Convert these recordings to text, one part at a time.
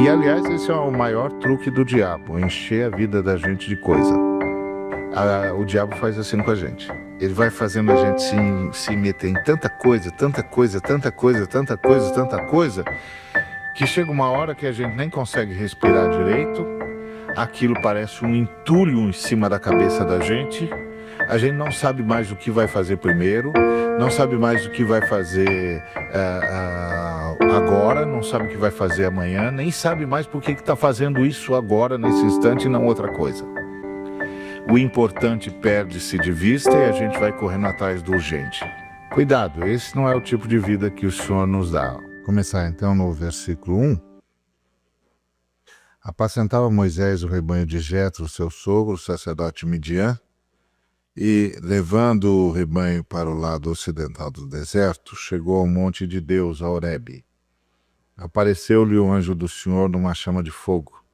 E, aliás, esse é o maior truque do diabo, encher a vida da gente de coisa. O diabo faz assim com a gente. Ele vai fazendo a gente se meter em tanta coisa, tanta coisa, tanta coisa, tanta coisa, tanta coisa, que chega uma hora que a gente nem consegue respirar direito, aquilo parece um entulho em cima da cabeça da gente, a gente não sabe mais o que vai fazer primeiro, não sabe mais o que vai fazer agora, não sabe o que vai fazer amanhã, nem sabe mais por que está fazendo isso agora, nesse instante, e não outra coisa. O importante perde-se de vista e a gente vai correndo atrás do urgente. Cuidado, esse não é o tipo de vida que o Senhor nos dá. Começar então no versículo 1. Apacentava Moisés o rebanho de Jetro, seu sogro, sacerdote Midian, e, levando o rebanho para o lado ocidental do deserto, chegou ao monte de Deus, a Horebe. Apareceu-lhe o anjo do Senhor numa chama de fogo,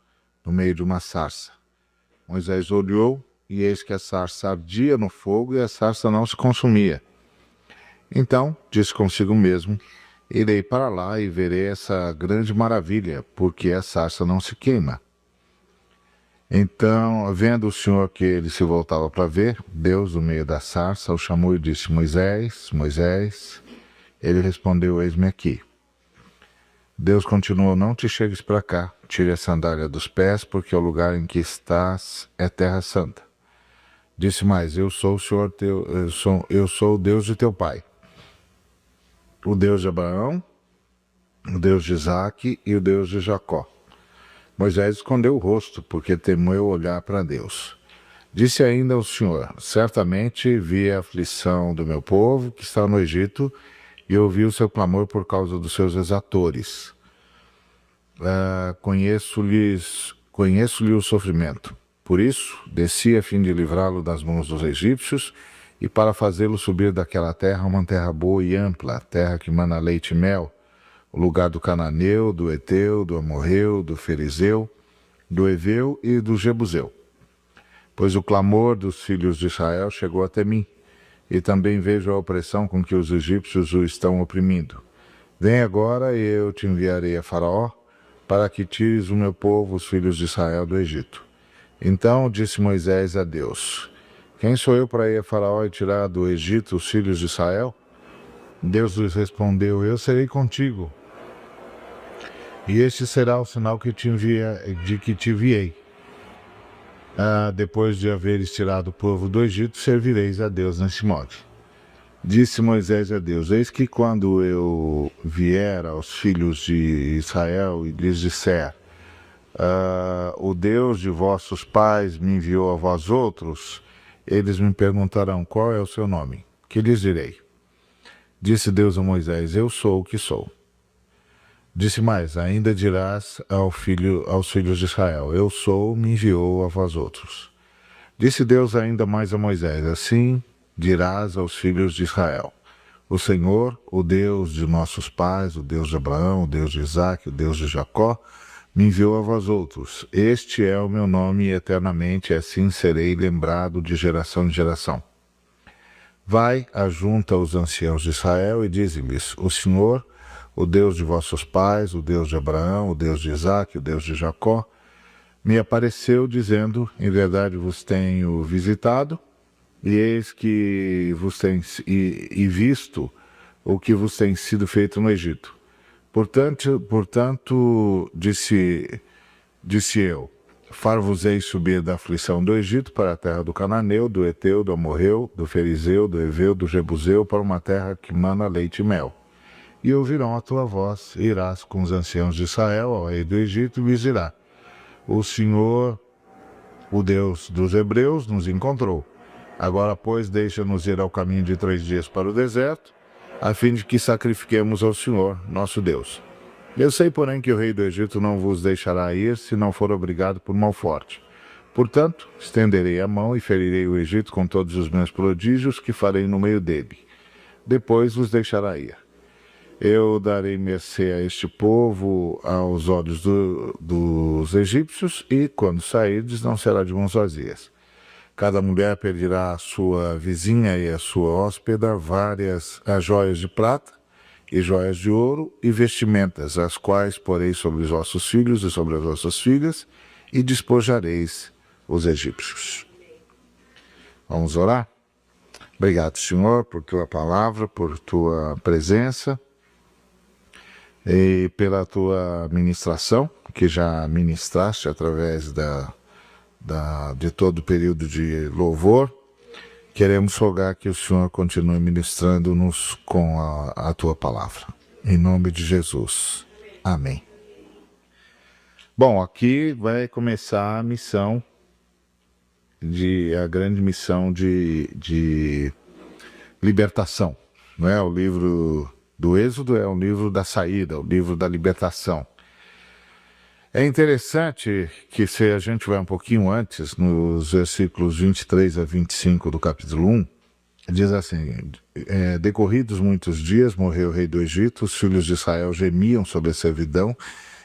no meio de uma sarça. Moisés olhou, e eis que a sarça ardia no fogo e a sarça não se consumia. Então disse consigo mesmo: irei para lá e verei essa grande maravilha, porque a sarça não se queima. Então, vendo o Senhor que ele se voltava para ver, Deus, no meio da sarça, o chamou e disse: Moisés, Moisés. Ele respondeu: eis-me aqui. Deus continuou: não te chegues para cá, tire a sandália dos pés, porque o lugar em que estás é terra santa. Disse mais: eu sou o Senhor teu, eu sou o Deus de teu pai, o Deus de Abraão, o Deus de Isaque e o Deus de Jacó. Moisés escondeu o rosto, porque temeu olhar para Deus. Disse ainda o Senhor: certamente vi a aflição do meu povo que está no Egito e ouvi o seu clamor por causa dos seus exatores. Conheço-lhe o sofrimento. Por isso, desci a fim de livrá-lo das mãos dos egípcios e para fazê-lo subir daquela terra, uma terra boa e ampla, terra que mana leite e mel, o lugar do cananeu, do eteu, do amorreu, do ferizeu, do eveu e do jebuseu. Pois o clamor dos filhos de Israel chegou até mim, e também vejo a opressão com que os egípcios o estão oprimindo. Vem agora e eu te enviarei a Faraó, para que tires o meu povo, os filhos de Israel, do Egito. Então disse Moisés a Deus: quem sou eu para ir a Faraó e tirar do Egito os filhos de Israel? Deus lhes respondeu: eu serei contigo. E este será o sinal que de que te enviei. Depois de haveres tirado o povo do Egito, servireis a Deus neste modo. Disse Moisés a Deus: eis que quando eu vier aos filhos de Israel e lhes disser: o Deus de vossos pais me enviou a vós outros, eles me perguntarão: qual é o seu nome? Que lhes direi? Disse Deus a Moisés: eu sou o que sou. Disse mais: ainda dirás aos filhos de Israel: eu sou, me enviou a vós outros. Disse Deus ainda mais a Moisés: assim dirás aos filhos de Israel: o Senhor, o Deus de nossos pais, o Deus de Abraão, o Deus de Isaque, o Deus de Jacó, me enviou a vós outros. Este é o meu nome e eternamente assim serei lembrado de geração em geração. Vai, ajunta os anciãos de Israel e dize-lhes: o Senhor, o Deus de vossos pais, o Deus de Abraão, o Deus de Isaque, o Deus de Jacó, me apareceu dizendo: em verdade vos tenho visitado, e eis que vos tem visto o que vos tem sido feito no Egito. Portanto disse eu: far-vos-ei subir da aflição do Egito para a terra do cananeu, do eteu, do amorreu, do ferizeu, do eveu, do jebuseu, para uma terra que mana leite e mel. E ouvirão a tua voz, irás com os anciãos de Israel ao rei do Egito e lhes dirá: o Senhor, o Deus dos hebreus, nos encontrou. Agora, pois, deixa-nos ir ao caminho de 3 dias para o deserto, a fim de que sacrifiquemos ao Senhor, nosso Deus. Eu sei, porém, que o rei do Egito não vos deixará ir, se não for obrigado por mão forte. Portanto, estenderei a mão e ferirei o Egito com todos os meus prodígios que farei no meio dele. Depois vos deixará ir. Eu darei mercê a este povo aos olhos dos egípcios, e, quando sairdes, não será de mãos vazias. Cada mulher pedirá à sua vizinha e à sua hóspeda várias joias de prata, e joias de ouro e vestimentas, as quais porei sobre os vossos filhos e sobre as vossas filhas, e despojareis os egípcios. Vamos orar? Obrigado, Senhor, por tua palavra, por tua presença e pela tua ministração, que já ministraste através de todo o período de louvor. Queremos rogar que o Senhor continue ministrando-nos com a tua palavra. Em nome de Jesus. Amém. Bom, aqui vai começar a missão, a grande missão de libertação. Não é? O livro do Êxodo é o livro da saída, o livro da libertação. É interessante que, se a gente vai um pouquinho antes, nos versículos 23 a 25 do capítulo 1, diz assim: decorridos muitos dias, morreu o rei do Egito, os filhos de Israel gemiam sobre a servidão,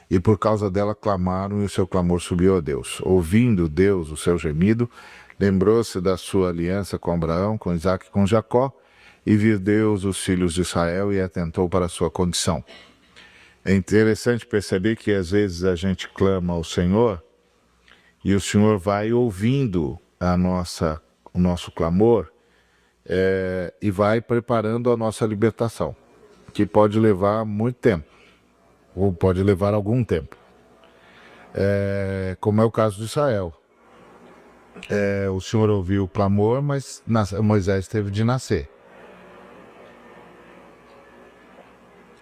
e por causa dela clamaram, e o seu clamor subiu a Deus. Ouvindo Deus o seu gemido, lembrou-se da sua aliança com Abraão, com Isaque e com Jacó, e viu Deus os filhos de Israel e atentou para a sua condição. É interessante perceber que às vezes a gente clama ao Senhor e o Senhor vai ouvindo o nosso clamor e vai preparando a nossa libertação, que pode levar muito tempo, ou pode levar algum tempo, como é o caso de Israel. O Senhor ouviu o clamor, mas Moisés teve de nascer.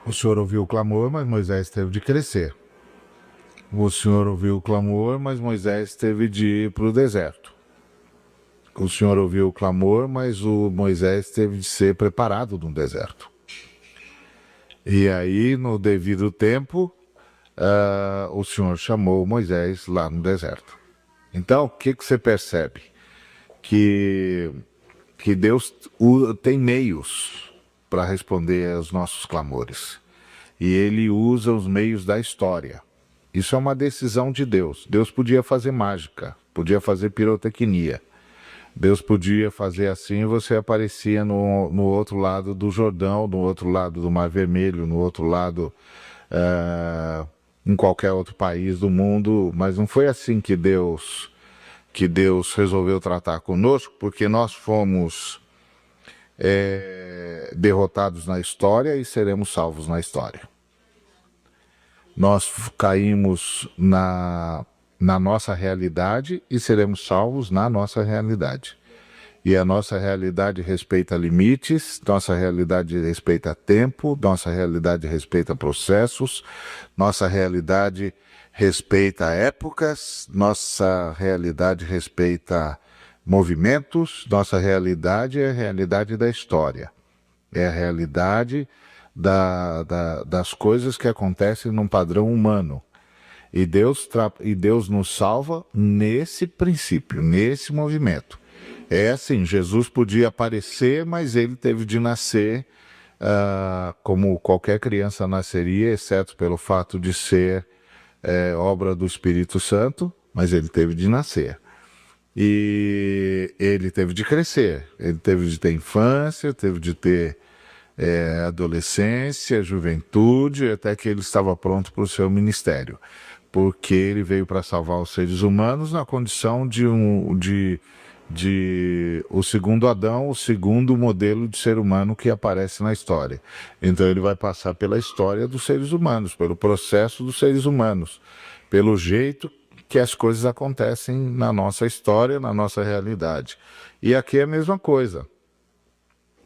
O Senhor ouviu o clamor, mas Moisés teve de crescer. O Senhor ouviu o clamor, mas Moisés teve de ir para o deserto. O Senhor ouviu o clamor, mas Moisés teve de ser preparado no deserto. E aí, no devido tempo, o Senhor chamou Moisés lá no deserto. Então, o que você percebe? Que Deus tem meios para responder aos nossos clamores. E Ele usa os meios da história. Isso é uma decisão de Deus. Deus podia fazer mágica, podia fazer pirotecnia. Deus podia fazer assim e você aparecia no outro lado do Jordão, no outro lado do Mar Vermelho, no outro lado, em qualquer outro país do mundo. Mas não foi assim que Deus resolveu tratar conosco, porque nós fomos derrotados na história e seremos salvos na história. Nós caímos na nossa realidade e seremos salvos na nossa realidade. E a nossa realidade respeita limites, nossa realidade respeita tempo, nossa realidade respeita processos, nossa realidade respeita épocas, nossa realidade respeita movimentos, nossa realidade é a realidade da história. É a realidade das coisas que acontecem num padrão humano. E Deus nos salva nesse princípio, nesse movimento. É assim, Jesus podia aparecer, mas ele teve de nascer como qualquer criança nasceria, exceto pelo fato de ser obra do Espírito Santo, mas ele teve de nascer. E ele teve de crescer, ele teve de ter infância, teve de ter adolescência, juventude, até que ele estava pronto para o seu ministério. Porque ele veio para salvar os seres humanos na condição de o segundo Adão, o segundo modelo de ser humano que aparece na história. Então ele vai passar pela história dos seres humanos, pelo processo dos seres humanos, pelo jeito que as coisas acontecem na nossa história, na nossa realidade. E aqui é a mesma coisa.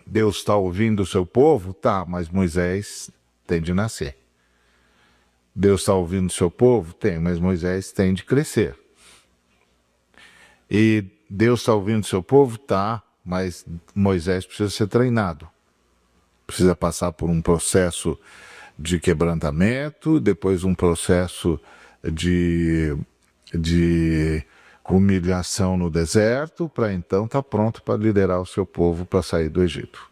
Deus está ouvindo o seu povo? Tá, mas Moisés tem de nascer. Deus está ouvindo o seu povo? Tem, mas Moisés tem de crescer. E Deus está ouvindo o seu povo? Tá, mas Moisés precisa ser treinado. Precisa passar por um processo de quebrantamento, depois um processo de humilhação no deserto, para então estar pronto para liderar o seu povo para sair do Egito.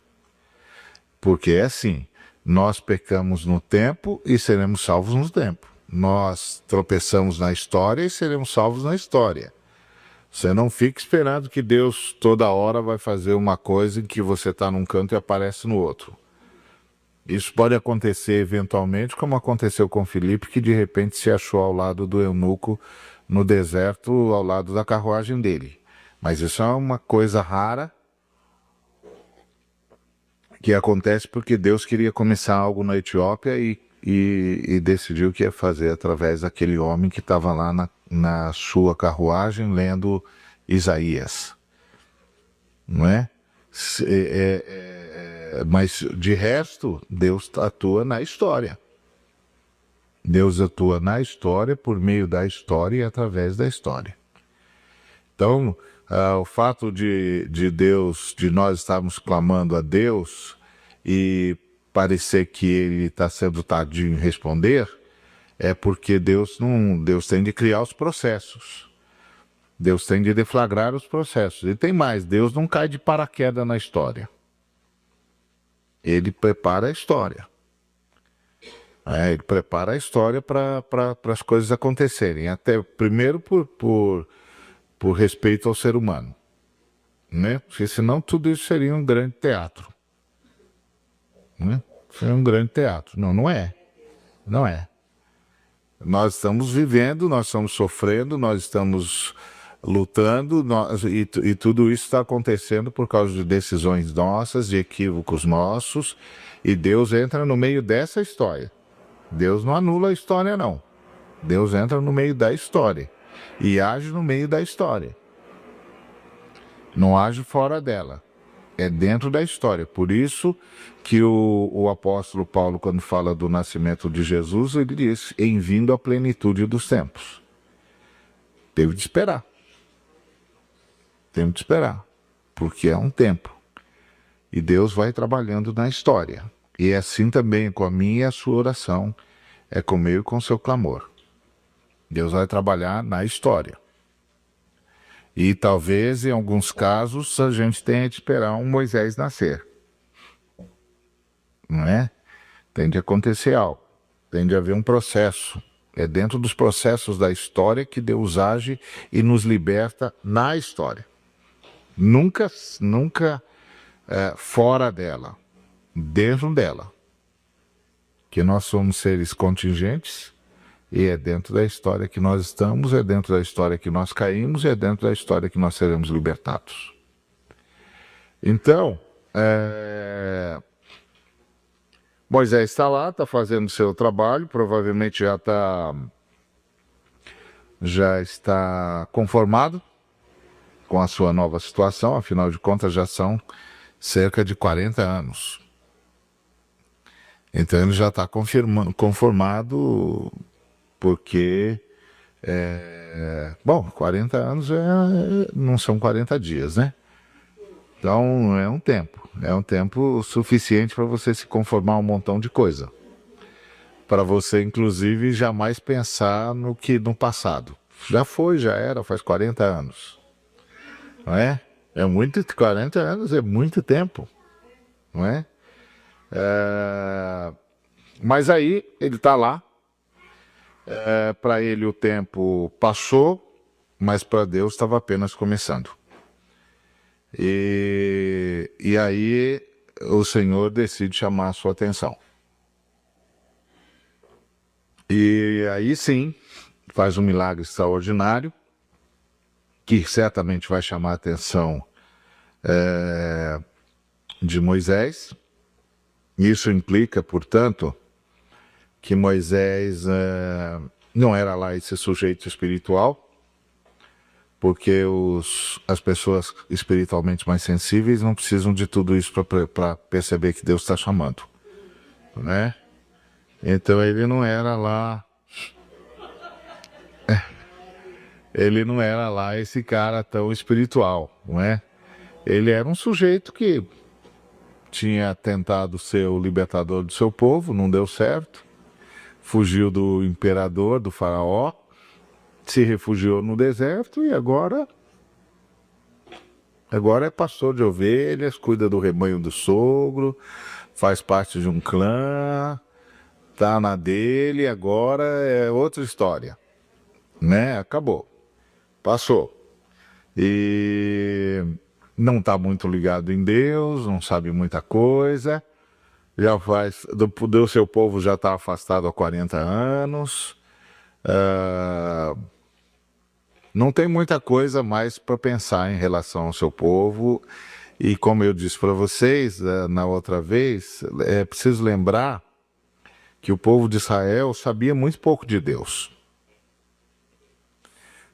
Porque é assim, nós pecamos no tempo e seremos salvos no tempo. Nós tropeçamos na história e seremos salvos na história. Você não fica esperando que Deus toda hora vai fazer uma coisa em que você está num canto e aparece no outro. Isso pode acontecer eventualmente, como aconteceu com Filipe, que de repente se achou ao lado do eunuco no deserto, ao lado da carruagem dele. Mas isso é uma coisa rara que acontece porque Deus queria começar algo na Etiópia e decidiu que ia fazer através daquele homem que estava lá na sua carruagem lendo Isaías. Não é? Mas de resto, Deus atua na história. Deus atua na história, por meio da história e através da história. Então, o fato de Deus, de nós estarmos clamando a Deus e parecer que Ele está sendo tardio em responder, é porque Deus tem de criar os processos. Deus tem de deflagrar os processos. E tem mais, Deus não cai de paraquedas na história. Ele prepara a história. Ele prepara a história para as coisas acontecerem. Até primeiro por respeito ao ser humano. Né? Porque senão tudo isso seria um grande teatro. Né? Seria um grande teatro. Não, não é. Não é. Nós estamos vivendo, nós estamos sofrendo, nós estamos lutando, e tudo isso está acontecendo por causa de decisões nossas, de equívocos nossos, e Deus entra no meio dessa história. Deus não anula a história, não. Deus entra no meio da história e age no meio da história. Não age fora dela. É dentro da história. Por isso que o apóstolo Paulo, quando fala do nascimento de Jesus, ele diz, em vindo à plenitude dos tempos. Teve de esperar. Temos de esperar. Porque é um tempo. E Deus vai trabalhando na história. E é assim também com a minha e a sua oração, é com o meu e com o seu clamor. Deus vai trabalhar na história. E talvez, em alguns casos, a gente tenha de esperar um Moisés nascer. Não é? Tem de acontecer algo. Tem de haver um processo. É dentro dos processos da história que Deus age e nos liberta na história. Nunca fora dela. Dentro dela. Que nós somos seres contingentes e é dentro da história que nós estamos, é dentro da história que nós caímos e é dentro da história que nós seremos libertados. Então, Moisés está lá, está fazendo o seu trabalho, provavelmente já está conformado com a sua nova situação, afinal de contas já são cerca de 40 anos. Então ele já está conformado porque, 40 anos não são 40 dias, né? Então é um tempo suficiente para você se conformar a um montão de coisa. Para você, inclusive, jamais pensar no passado. Já foi, já era, faz 40 anos. Não é? 40 anos é muito tempo, não é? Mas aí ele está lá, para ele o tempo passou, mas para Deus estava apenas começando. E aí o Senhor decide chamar a sua atenção. E aí sim, faz um milagre extraordinário, que certamente vai chamar a atenção de Moisés. Isso implica, portanto, que Moisés não era lá esse sujeito espiritual, porque as pessoas espiritualmente mais sensíveis não precisam de tudo isso para perceber que Deus está chamando, né? Então ele não era lá esse cara tão espiritual, não é? Ele era um sujeito que tinha tentado ser o libertador do seu povo, não deu certo, fugiu do imperador, do faraó, se refugiou no deserto e agora é pastor de ovelhas, cuida do rebanho do sogro, faz parte de um clã, tá na dele, agora é outra história, né? Acabou, passou. E não está muito ligado em Deus, não sabe muita coisa, Já faz, do seu povo já está afastado há 40 anos. Ah, não tem muita coisa mais para pensar em relação ao seu povo. E como eu disse para vocês na outra vez, é preciso lembrar que o povo de Israel sabia muito pouco de Deus.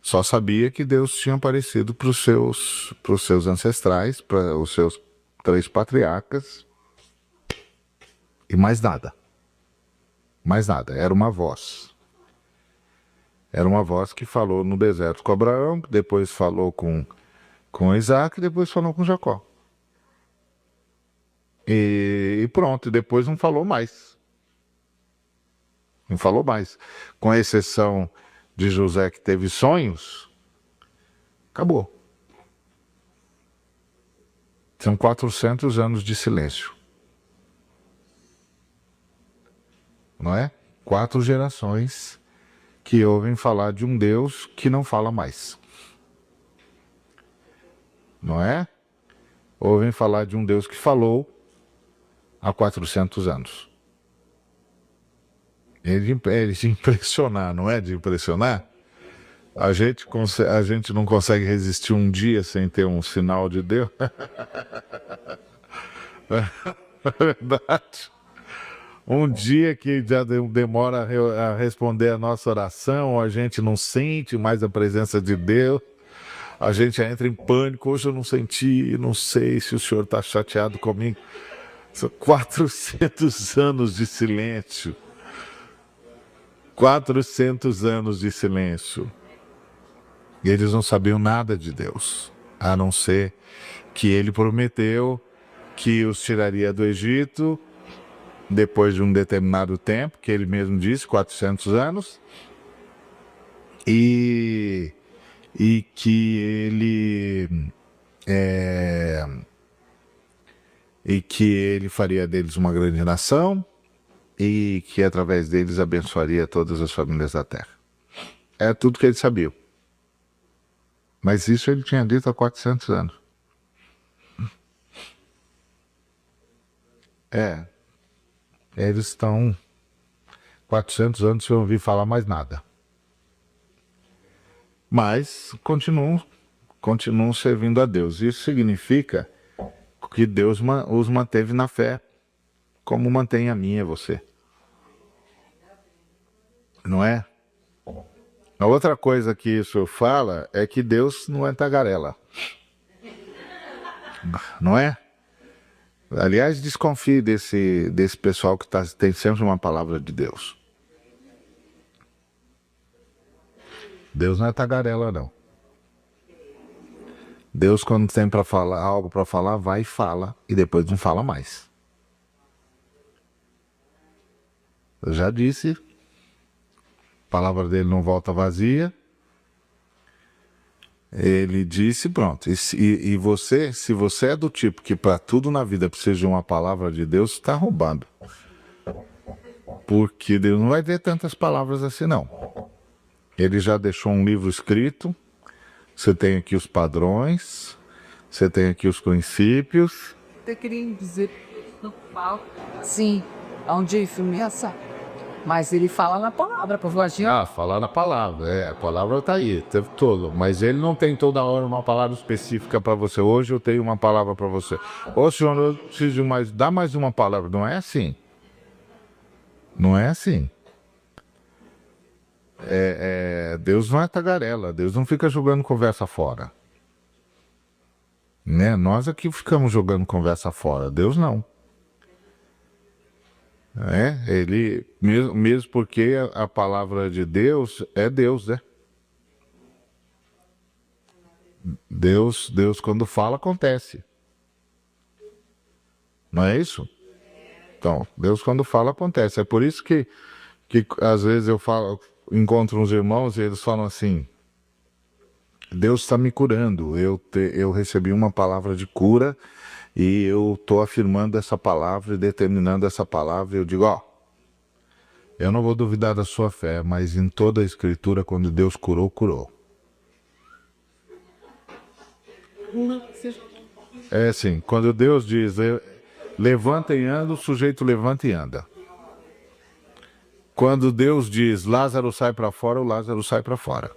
Só sabia que Deus tinha aparecido para os seus ancestrais, para os seus 3 patriarcas, e mais nada. Mais nada, era uma voz. Era uma voz que falou no deserto com Abraão, que depois falou com Isaac, e depois falou com Jacó. E pronto, depois não falou mais. Não falou mais. Com exceção de José, que teve sonhos, acabou. São 400 anos de silêncio. Não é? 4 gerações que ouvem falar de um Deus que não fala mais. Não é? Ouvem falar de um Deus que falou há 400 anos. É de impressionar, não é de impressionar? A gente não consegue resistir um dia sem ter um sinal de Deus. É verdade. Um dia que já demora a responder a nossa oração, a gente não sente mais a presença de Deus, a gente entra em pânico. Hoje eu não senti, não sei se o senhor está chateado comigo. São 400 anos de silêncio. 400 anos de silêncio. E eles não sabiam nada de Deus, a não ser que ele prometeu que os tiraria do Egito depois de um determinado tempo, que ele mesmo disse, 400 anos, e que ele faria deles uma grande nação e que através deles abençoaria todas as famílias da terra. É tudo que eles sabiam. Mas isso ele tinha dito há 400 anos. Eles estão 400 anos sem ouvir falar mais nada. Mas continuam servindo a Deus. Isso significa que Deus os manteve na fé, como mantém a minha e você. Não é? A outra coisa que isso fala é que Deus não é tagarela. Não é? Aliás, desconfie desse pessoal que tem sempre uma palavra de Deus. Deus não é tagarela, não. Deus, quando tem para falar algo para falar, vai e fala, e depois não fala mais. Eu já disse, a palavra dele não volta vazia. Ele disse, pronto. E você, se você é do tipo que para tudo na vida precisa de uma palavra de Deus, está roubando. Porque Deus não vai ter tantas palavras assim, não. Ele já deixou um livro escrito. Você tem aqui os padrões. Você tem aqui os princípios. Você queria dizer no palco, sim, onde é essa? Mas ele fala na palavra, por favor. Falar na palavra. A palavra está aí, o tempo todo. Mas ele não tem toda hora uma palavra específica para você. Hoje eu tenho uma palavra para você. Ô senhor, eu preciso de mais, dá mais uma palavra. Não é assim. Não é assim. Deus não é tagarela. Deus não fica jogando conversa fora. Né? Nós aqui ficamos jogando conversa fora. Deus não. Ele, mesmo porque a palavra de Deus é Deus, né? Deus quando fala, acontece. Não é isso? Então, Deus quando fala, acontece. É por isso que às vezes encontro uns irmãos e eles falam assim, Deus está me curando, eu recebi uma palavra de cura e eu estou afirmando essa palavra e determinando essa palavra. Eu digo, eu não vou duvidar da sua fé, mas em toda a escritura, quando Deus curou, curou. É assim, quando Deus diz, Levanta e anda, o sujeito levanta e anda. Quando Deus diz Lázaro sai para fora, o Lázaro sai para fora.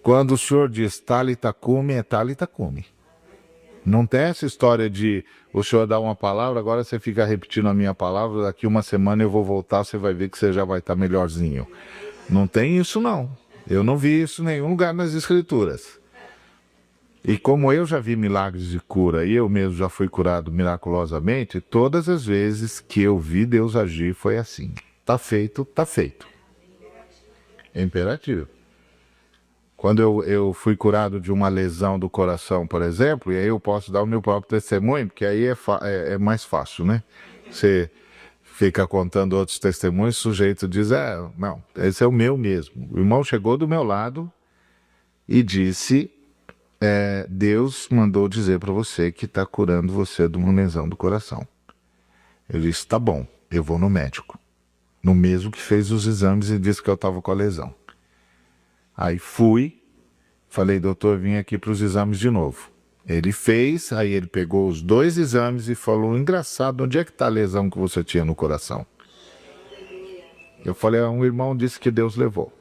Quando o Senhor diz Talita cume, é Talita cume. Não tem essa história de o Senhor dar uma palavra, agora você fica repetindo a minha palavra, daqui uma semana eu vou voltar, você vai ver que você já vai estar melhorzinho. Não tem isso não. Eu não vi isso em nenhum lugar nas Escrituras. E como eu já vi milagres de cura e eu mesmo já fui curado miraculosamente, todas as vezes que eu vi Deus agir foi assim. Tá feito, tá feito. É imperativo. Quando eu fui curado de uma lesão do coração, por exemplo, e aí eu posso dar o meu próprio testemunho, porque aí é mais fácil, né? Você fica contando outros testemunhos, o sujeito diz, não, esse é o meu mesmo. O irmão chegou do meu lado e disse... Deus mandou dizer para você que está curando você de uma lesão do coração. Eu disse, tá bom, eu vou no médico. No mesmo que fez os exames e disse que eu estava com a lesão. Aí fui, falei, doutor, vim aqui para os exames de novo. Ele fez, aí ele pegou os 2 exames e falou, engraçado, onde é que está a lesão que você tinha no coração? Eu falei, um irmão disse que Deus levou.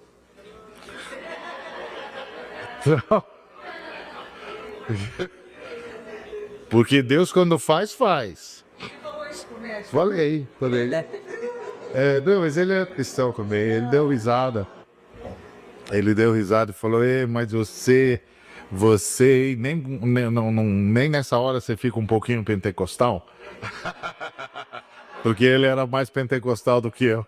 Porque Deus quando faz. Falei. Não, mas ele é cristão também, ele deu risada. Ele deu risada e falou, mas você nem nessa hora você fica um pouquinho pentecostal? Porque ele era mais pentecostal do que eu.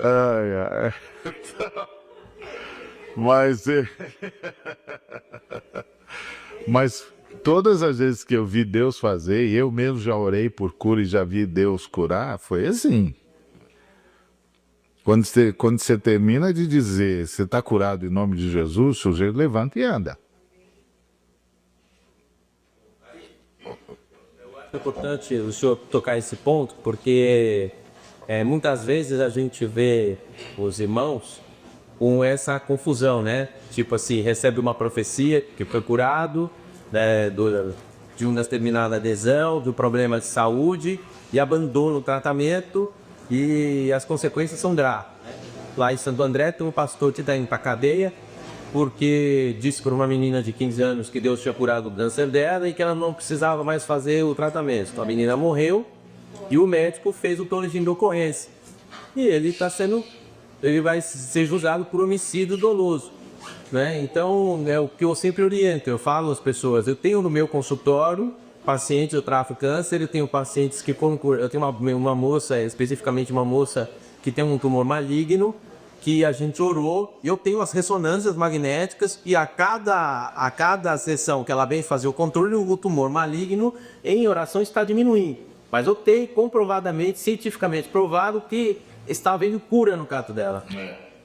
Ai. Mas todas as vezes que eu vi Deus fazer, e eu mesmo já orei por cura e já vi Deus curar, foi assim. Quando você termina de dizer, você está curado em nome de Jesus, o sujeito levanta e anda. É importante o senhor tocar esse ponto, porque muitas vezes a gente vê os irmãos com essa confusão, né? Tipo assim, recebe uma profecia que foi curado, né, de uma determinada lesão, do problema de saúde, e abandona o tratamento e as consequências são graves. Lá em Santo André tem um pastor que está indo para a cadeia porque disse para uma menina de 15 anos que Deus tinha curado o câncer dela e que ela não precisava mais fazer o tratamento. Então a menina morreu e o médico fez o boletim de ocorrência. E ele vai ser julgado por homicídio doloso, né? Então, é o que eu sempre oriento, eu falo às pessoas, eu tenho no meu consultório pacientes, eu trato câncer, eu tenho pacientes que eu tenho uma moça, especificamente uma moça que tem um tumor maligno, que a gente orou, e eu tenho as ressonâncias magnéticas, e a cada sessão que ela vem fazer o controle, o tumor maligno em oração está diminuindo. Mas eu tenho comprovadamente, cientificamente provado que está havendo cura no caso dela.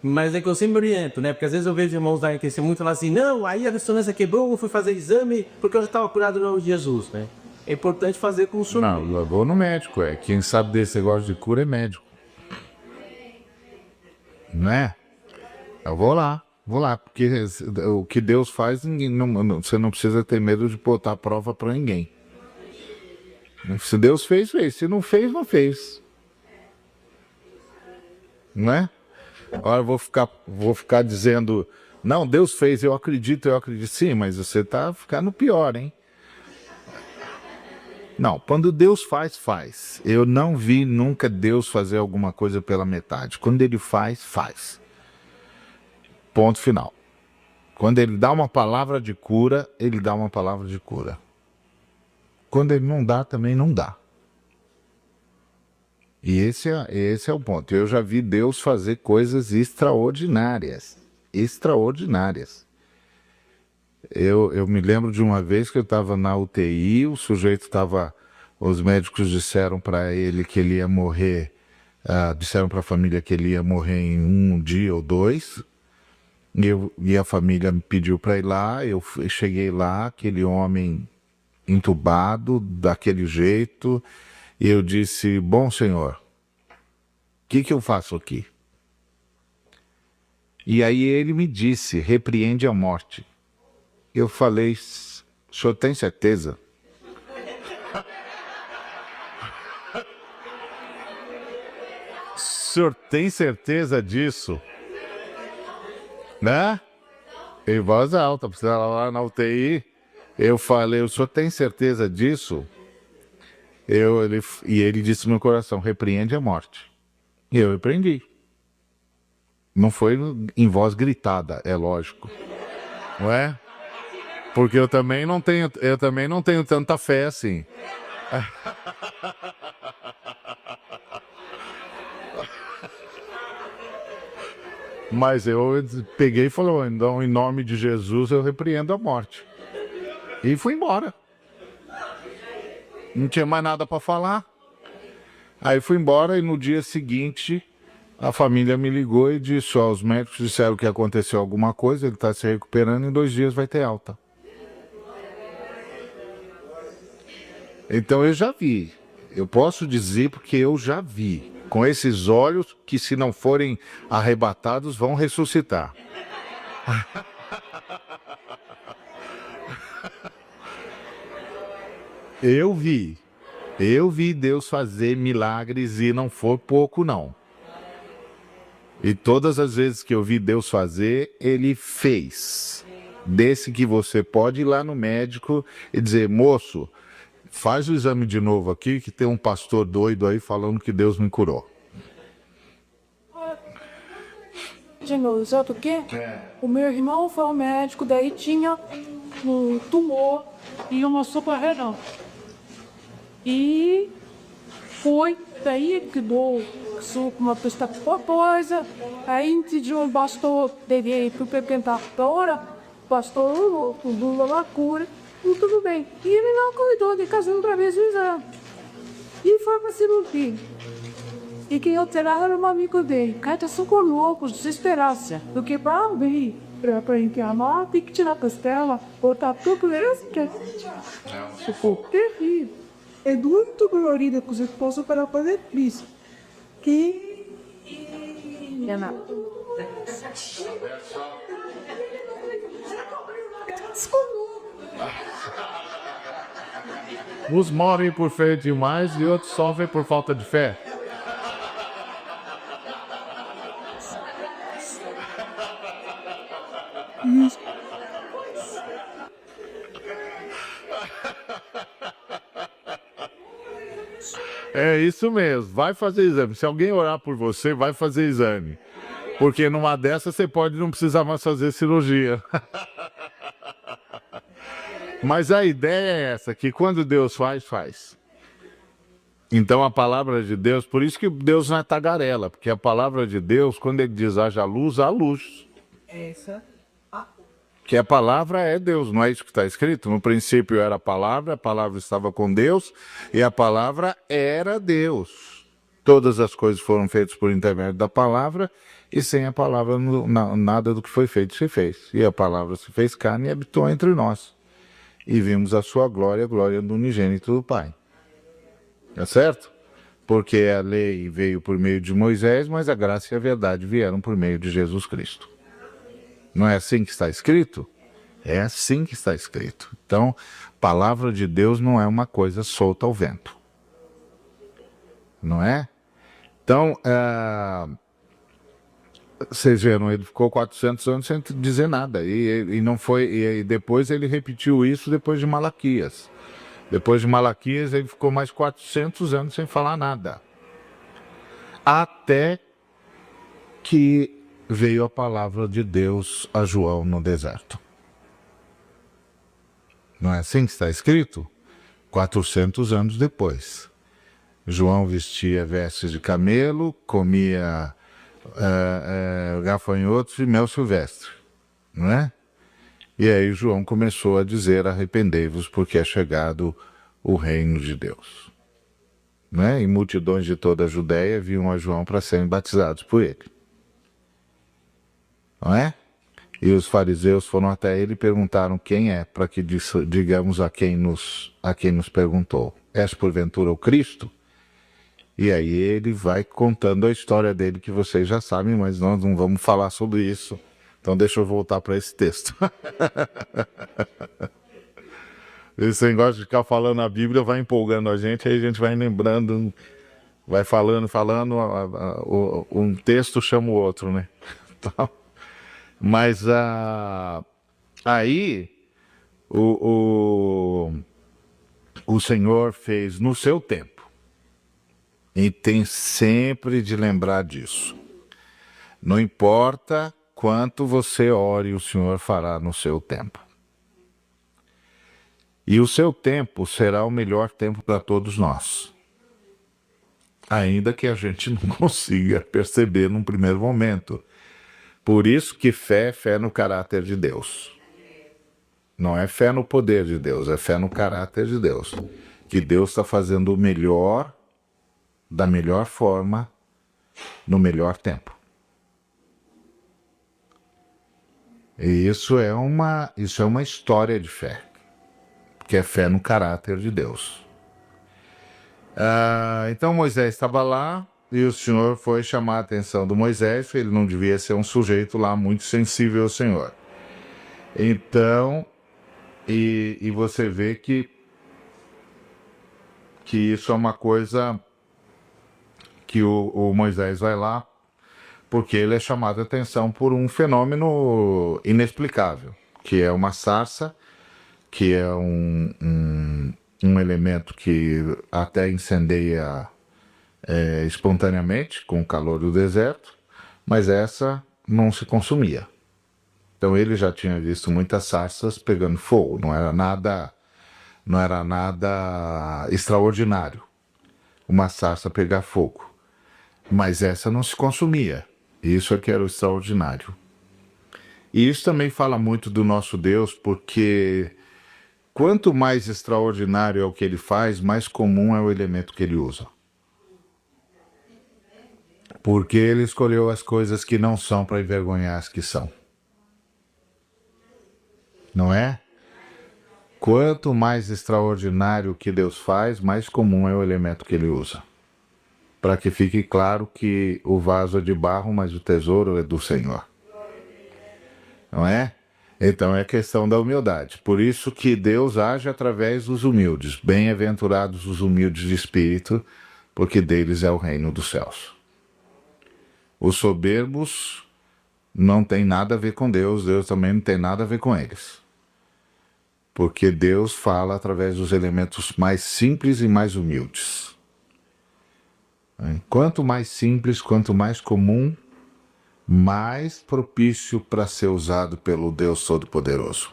Mas é que eu sempre oriento, né? Porque às vezes eu vejo irmãos da aquecer muito lá assim, não, aí a ressonância quebrou, eu fui fazer exame porque eu já estava curado no nome de Jesus, né? É importante fazer com o senhor. Não, eu vou no médico, quem sabe desse negócio de cura é médico. Né? Eu vou lá, porque o que Deus faz, você não precisa ter medo de botar a prova para ninguém. Se Deus fez, fez. Se não fez, não fez. Não é? Agora eu vou ficar dizendo, não, Deus fez, eu acredito. Sim, mas você tá ficando pior, hein? Não, quando Deus faz. Eu não vi nunca Deus fazer alguma coisa pela metade. Quando ele faz. Ponto final. Quando ele dá uma palavra de cura, ele dá uma palavra de cura. Quando ele não dá, também não dá. E esse é o ponto. Eu já vi Deus fazer coisas extraordinárias. Eu me lembro de uma vez que eu estava na UTI, o sujeito estava... Os médicos disseram para ele que ele ia morrer, disseram para a família que ele ia morrer em 1 dia ou 2, e a família me pediu para ir lá, eu cheguei lá, aquele homem entubado, daquele jeito, e eu disse, bom senhor, o que eu faço aqui? E aí ele me disse, repreende a morte. Eu falei, O senhor tem certeza? O senhor tem certeza disso? Né? Em voz alta, porque lá na UTI, eu falei, o senhor tem certeza disso? E ele disse no meu coração, repreende a morte. E eu repreendi. Não foi em voz gritada, é lógico. Não é? Porque eu também não tenho tanta fé assim. Mas eu peguei e falei, então, em nome de Jesus eu repreendo a morte. E fui embora. Não tinha mais nada para falar. Aí fui embora e no dia seguinte a família me ligou e disse, ó, os médicos disseram que aconteceu alguma coisa, ele está se recuperando, em 2 dias vai ter alta. Então eu já vi. Eu posso dizer porque eu já vi. Com esses olhos que, se não forem arrebatados, vão ressuscitar. Eu vi. Eu vi Deus fazer milagres e não foi pouco, não. E todas as vezes que eu vi Deus fazer, Ele fez. Desse que você pode ir lá no médico e dizer, moço, faz o exame de novo aqui, que tem um pastor doido aí falando que Deus me curou. De novo, sabe o quê? O meu irmão foi ao médico, daí tinha um tumor e uma sopa renal. E foi daí que deu uma pista coisa, aí de um pastor teve aí para perguntar agora, pastor, tudo uma cura, e tudo bem. E ele não cuidou de casa outra vez o exame. E foi para cirurgia. E quem alterava era um amigo dele. O cara tá super louco, desesperância. Do que para ver, para enfiar tem que tirar a costela, botar tudo isso que ficou terrível. É muito dolorido com os esposos para fazer isso. Que... Uns morrem por fé demais e outros sofrem por falta de fé. É isso mesmo, vai fazer exame. Se alguém orar por você, vai fazer exame. Porque numa dessas você pode não precisar mais fazer cirurgia. Mas a ideia é essa, que quando Deus faz, faz. Então a palavra de Deus, por isso que Deus não é tagarela, porque a palavra de Deus, quando ele diz haja luz, há luz. Essa. Que a palavra é Deus, não é isso que está escrito? No princípio era a palavra estava com Deus e a palavra era Deus. Todas as coisas foram feitas por intermédio da palavra e sem a palavra nada do que foi feito se fez. E a palavra se fez carne e habitou entre nós. E vimos a sua glória, a glória do unigênito do Pai. É certo? Porque a lei veio por meio de Moisés, mas a graça e a verdade vieram por meio de Jesus Cristo. Não é assim que está escrito? É assim que está escrito. Então, palavra de Deus não é uma coisa solta ao vento. Não é? Então, vocês viram, ele ficou 400 anos sem dizer nada. E não foi. E depois ele repetiu isso depois de Malaquias. Depois de Malaquias, ele ficou mais 400 anos sem falar nada. Até que veio a palavra de Deus a João no deserto. Não é assim que está escrito? 400 anos depois. João vestia vestes de camelo, comia gafanhotos e mel silvestre. Não é? E aí João começou a dizer, arrependei-vos porque é chegado o reino de Deus. Não é? E multidões de toda a Judéia vinham a João para serem batizados por ele. Não é? E os fariseus foram até ele e perguntaram quem é, para que digamos a quem nos perguntou. És porventura o Cristo? E aí ele vai contando a história dele, que vocês já sabem, mas nós não vamos falar sobre isso. Então deixa eu voltar para esse texto. Esse negócio de ficar falando a Bíblia vai empolgando a gente, aí a gente vai lembrando, vai falando, um texto chama o outro, né? Então, mas aí o Senhor fez no seu tempo. E tem sempre de lembrar disso. Não importa quanto você ore, o Senhor fará no seu tempo. E o seu tempo será o melhor tempo para todos nós. Ainda que a gente não consiga perceber num primeiro momento. Por isso que fé é fé no caráter de Deus. Não é fé no poder de Deus, é fé no caráter de Deus. Que Deus está fazendo o melhor, da melhor forma, no melhor tempo. E isso é uma história de fé. Que é fé no caráter de Deus. Então Moisés estava lá e o Senhor foi chamar a atenção do Moisés. Ele não devia ser um sujeito lá muito sensível ao Senhor. Então, e você vê que isso é uma coisa que o Moisés vai lá porque ele é chamado a atenção por um fenômeno inexplicável, que é uma sarça, que é um elemento que até incendeia espontaneamente com o calor do deserto, mas essa não se consumia. Então ele já tinha visto muitas sarças pegando fogo, não era nada extraordinário uma sarça pegar fogo, mas essa não se consumia. Isso é que era o extraordinário. E isso também fala muito do nosso Deus, porque quanto mais extraordinário é o que ele faz, mais comum é o elemento que ele usa. Porque ele escolheu as coisas que não são para envergonhar as que são. Não é? Quanto mais extraordinário o que Deus faz, mais comum é o elemento que ele usa. Para que fique claro que o vaso é de barro, mas o tesouro é do Senhor. Não é? Então é questão da humildade. Por isso que Deus age através dos humildes. Bem-aventurados os humildes de espírito, porque deles é o reino dos céus. Os soberbos não têm nada a ver com Deus, Deus também não tem nada a ver com eles. Porque Deus fala através dos elementos mais simples e mais humildes. Quanto mais simples, quanto mais comum, mais propício para ser usado pelo Deus Todo-Poderoso.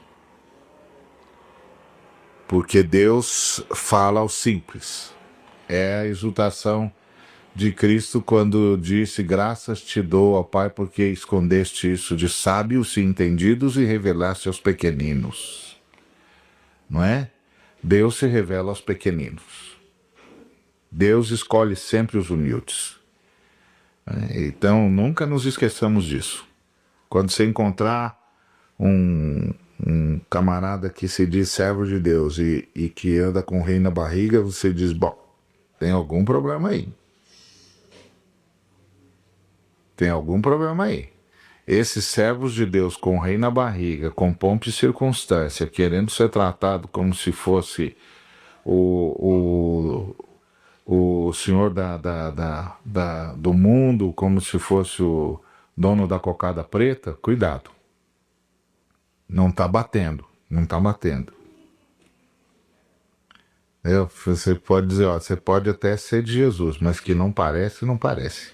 Porque Deus fala ao simples. É a exultação de Cristo quando disse: graças te dou, ó Pai, porque escondeste isso de sábios e entendidos e revelaste aos pequeninos. Não é? Deus se revela aos pequeninos. Deus escolhe sempre os humildes. Então, nunca nos esqueçamos disso. Quando você encontrar um camarada que se diz servo de Deus e que anda com o rei na barriga, você diz: bom, tem algum problema aí. Tem algum problema aí. Esses servos de Deus com o rei na barriga, com pompa e circunstância, querendo ser tratado como se fosse o senhor do mundo, como se fosse o dono da cocada preta, cuidado. Não está batendo, não está batendo. Você pode dizer, ó, você pode até ser de Jesus, mas que não parece, não parece.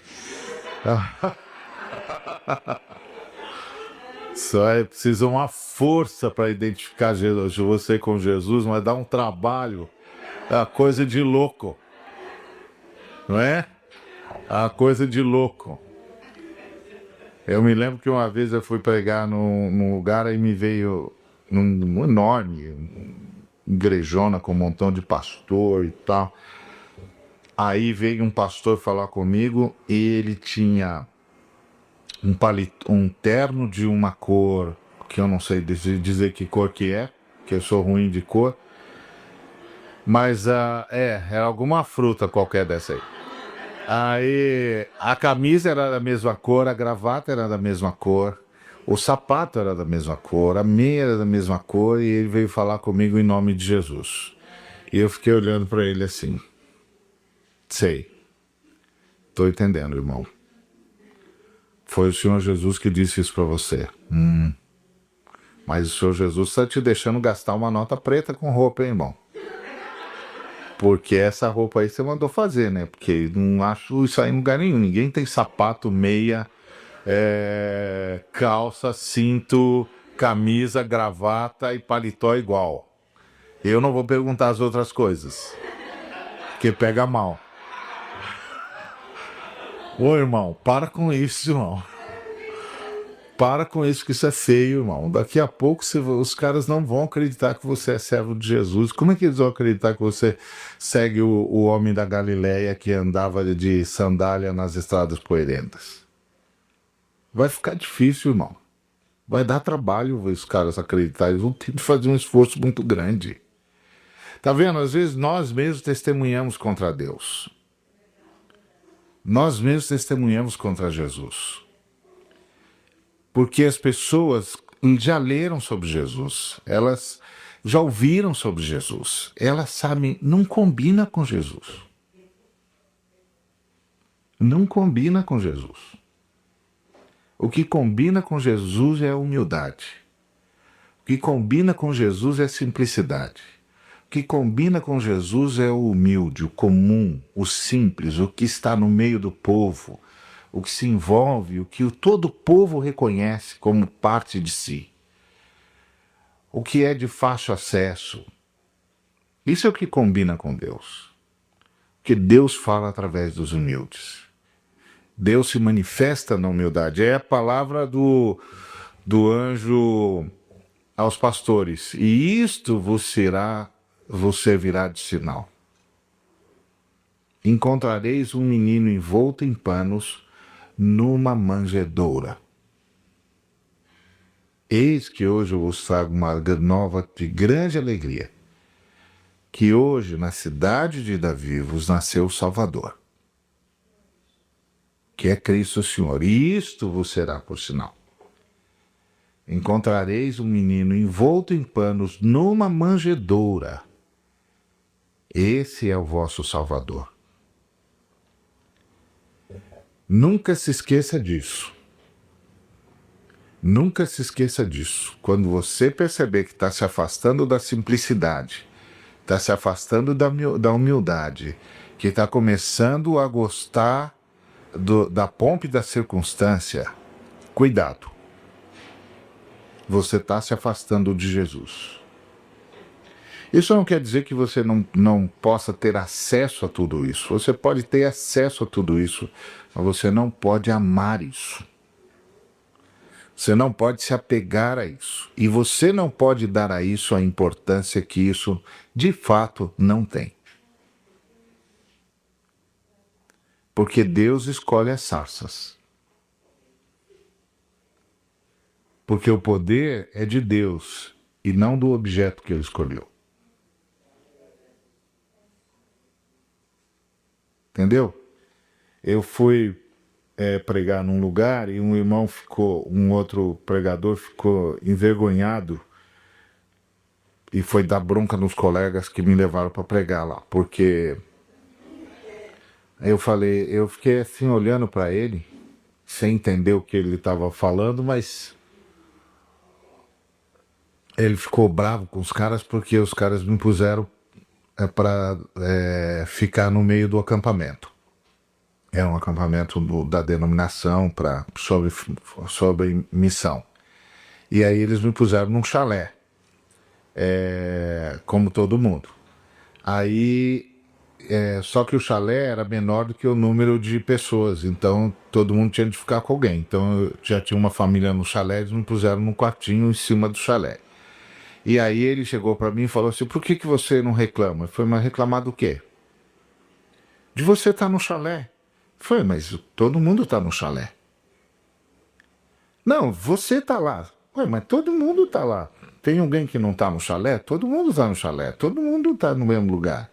Só é preciso uma força para identificar você com Jesus, mas dá um trabalho, é uma coisa de louco. Não é? A coisa de louco. Eu me lembro que uma vez eu fui pregar num lugar e me veio num enorme igrejona com um montão de pastor e tal. Aí veio um pastor falar comigo e ele tinha um terno de uma cor que eu não sei dizer que cor que é, que eu sou ruim de cor. Mas era alguma fruta qualquer dessa aí. Aí a camisa era da mesma cor, a gravata era da mesma cor, O sapato era da mesma cor, a meia era da mesma cor, e ele veio falar comigo em nome de Jesus. E eu fiquei olhando para ele assim. Sei. Tô entendendo, irmão. Foi o Senhor Jesus que disse isso para você. Mas o Senhor Jesus está te deixando gastar uma nota preta com roupa, hein, irmão? Porque essa roupa aí você mandou fazer, né? Porque não acho isso aí em lugar nenhum. Ninguém tem sapato, meia, calça, cinto, camisa, gravata e paletó igual. Eu não vou perguntar as outras coisas, porque pega mal. Ô, irmão, para com isso, irmão. Para com isso, que isso é feio, irmão. Daqui a pouco os caras não vão acreditar que você é servo de Jesus. Como é que eles vão acreditar que você segue o homem da Galileia que andava de sandália nas estradas poeirentas? Vai ficar difícil, irmão. Vai dar trabalho os caras acreditarem. Eles vão ter que fazer um esforço muito grande. Tá vendo? Às vezes nós mesmos testemunhamos contra Deus. Nós mesmos testemunhamos contra Jesus. Porque as pessoas já leram sobre Jesus, elas já ouviram sobre Jesus, elas sabem, não combina com Jesus. Não combina com Jesus. O que combina com Jesus é a humildade. O que combina com Jesus é a simplicidade. O que combina com Jesus é o humilde, o comum, o simples, o que está no meio do povo, o que se envolve, o que todo o povo reconhece como parte de si. O que é de fácil acesso. Isso é o que combina com Deus. Porque Deus fala através dos humildes. Deus se manifesta na humildade. É a palavra do anjo aos pastores. E isto vos servirá de sinal. Encontrareis um menino envolto em panos numa manjedoura. Eis que hoje eu vos trago uma nova de grande alegria, que hoje na cidade de Davi vos nasceu o Salvador, que é Cristo Senhor. E isto vos será por sinal. Encontrareis um menino envolto em panos numa manjedoura. Esse é o vosso Salvador. Nunca se esqueça disso. Nunca se esqueça disso. Quando você perceber que está se afastando da simplicidade, está se afastando da humildade, que está começando a gostar da pompa e da circunstância, cuidado. Você está se afastando de Jesus. Isso não quer dizer que você não possa ter acesso a tudo isso. Você pode ter acesso a tudo isso, mas você não pode amar isso. Você não pode se apegar a isso. E você não pode dar a isso a importância que isso, de fato, não tem. Porque Deus escolhe as sarças. Porque o poder é de Deus e não do objeto que ele escolheu. Entendeu? Eu fui pregar num lugar e um outro pregador ficou envergonhado e foi dar bronca nos colegas que me levaram para pregar lá, porque eu fiquei assim olhando para ele, sem entender o que ele estava falando, mas ele ficou bravo com os caras porque os caras me puseram para ficar no meio do acampamento. É um acampamento da denominação sobre missão. E aí eles me puseram num chalé, como todo mundo. Aí, só que o chalé era menor do que o número de pessoas, então todo mundo tinha de ficar com alguém. Então eu já tinha uma família no chalé, eles me puseram num quartinho em cima do chalé. E aí ele chegou para mim e falou assim: por que você não reclama? Eu falei: mas reclamar do quê? De você estar no chalé. Eu falei: mas todo mundo está no chalé. Não, você está lá. Ué, mas todo mundo está lá. Tem alguém que não está no chalé? Todo mundo está no chalé. Todo mundo está no mesmo lugar.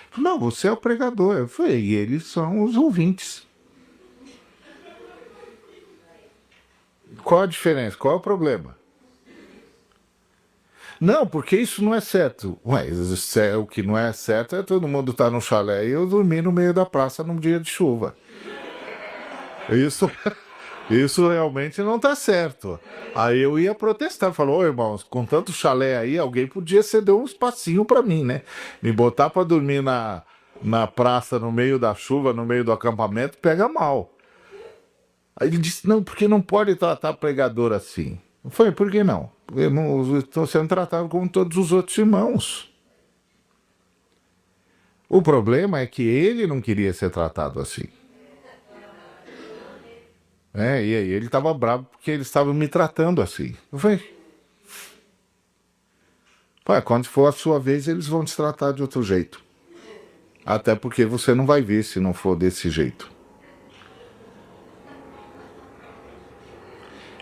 Eu falei: não, você é o pregador. Eu falei: e eles são os ouvintes. Qual a diferença? Qual é o problema? Não, porque isso não é certo. Ué, o que não é certo é todo mundo estar no chalé e eu dormir no meio da praça num dia de chuva. Isso, isso realmente não tá certo. Aí eu ia protestar, falou, ô irmãos, com tanto chalé aí, alguém podia ceder um espacinho pra mim, né? Me botar pra dormir na praça, no meio da chuva, no meio do acampamento, pega mal. Aí ele disse, não, porque não pode tratar pregador assim. Eu falei, por que não? Eu estou sendo tratado como todos os outros irmãos. O problema é que ele não queria ser tratado assim. E aí ele estava bravo porque eles estavam me tratando assim. Eu falei, quando for a sua vez, eles vão te tratar de outro jeito. Até porque você não vai ver se não for desse jeito.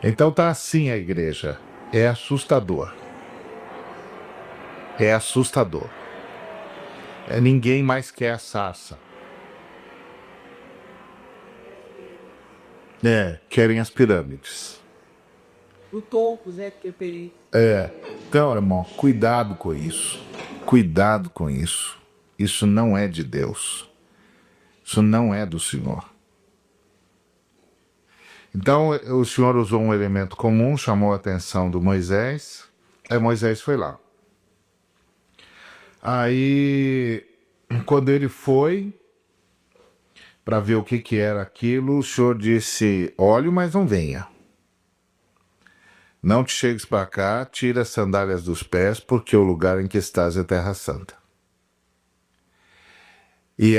Então tá assim a igreja. É assustador. É assustador. Ninguém mais quer a sarça. Querem as pirâmides. O topo, Zé, que eu peguei. Então, irmão, cuidado com isso. Cuidado com isso. Isso não é de Deus. Isso não é do Senhor. Então, o Senhor usou um elemento comum, chamou a atenção do Moisés. Aí Moisés foi lá. Aí, quando ele foi para ver o que era aquilo, o Senhor disse, olhe, mas não venha. Não te chegues para cá, tira as sandálias dos pés, porque o lugar em que estás é terra santa. E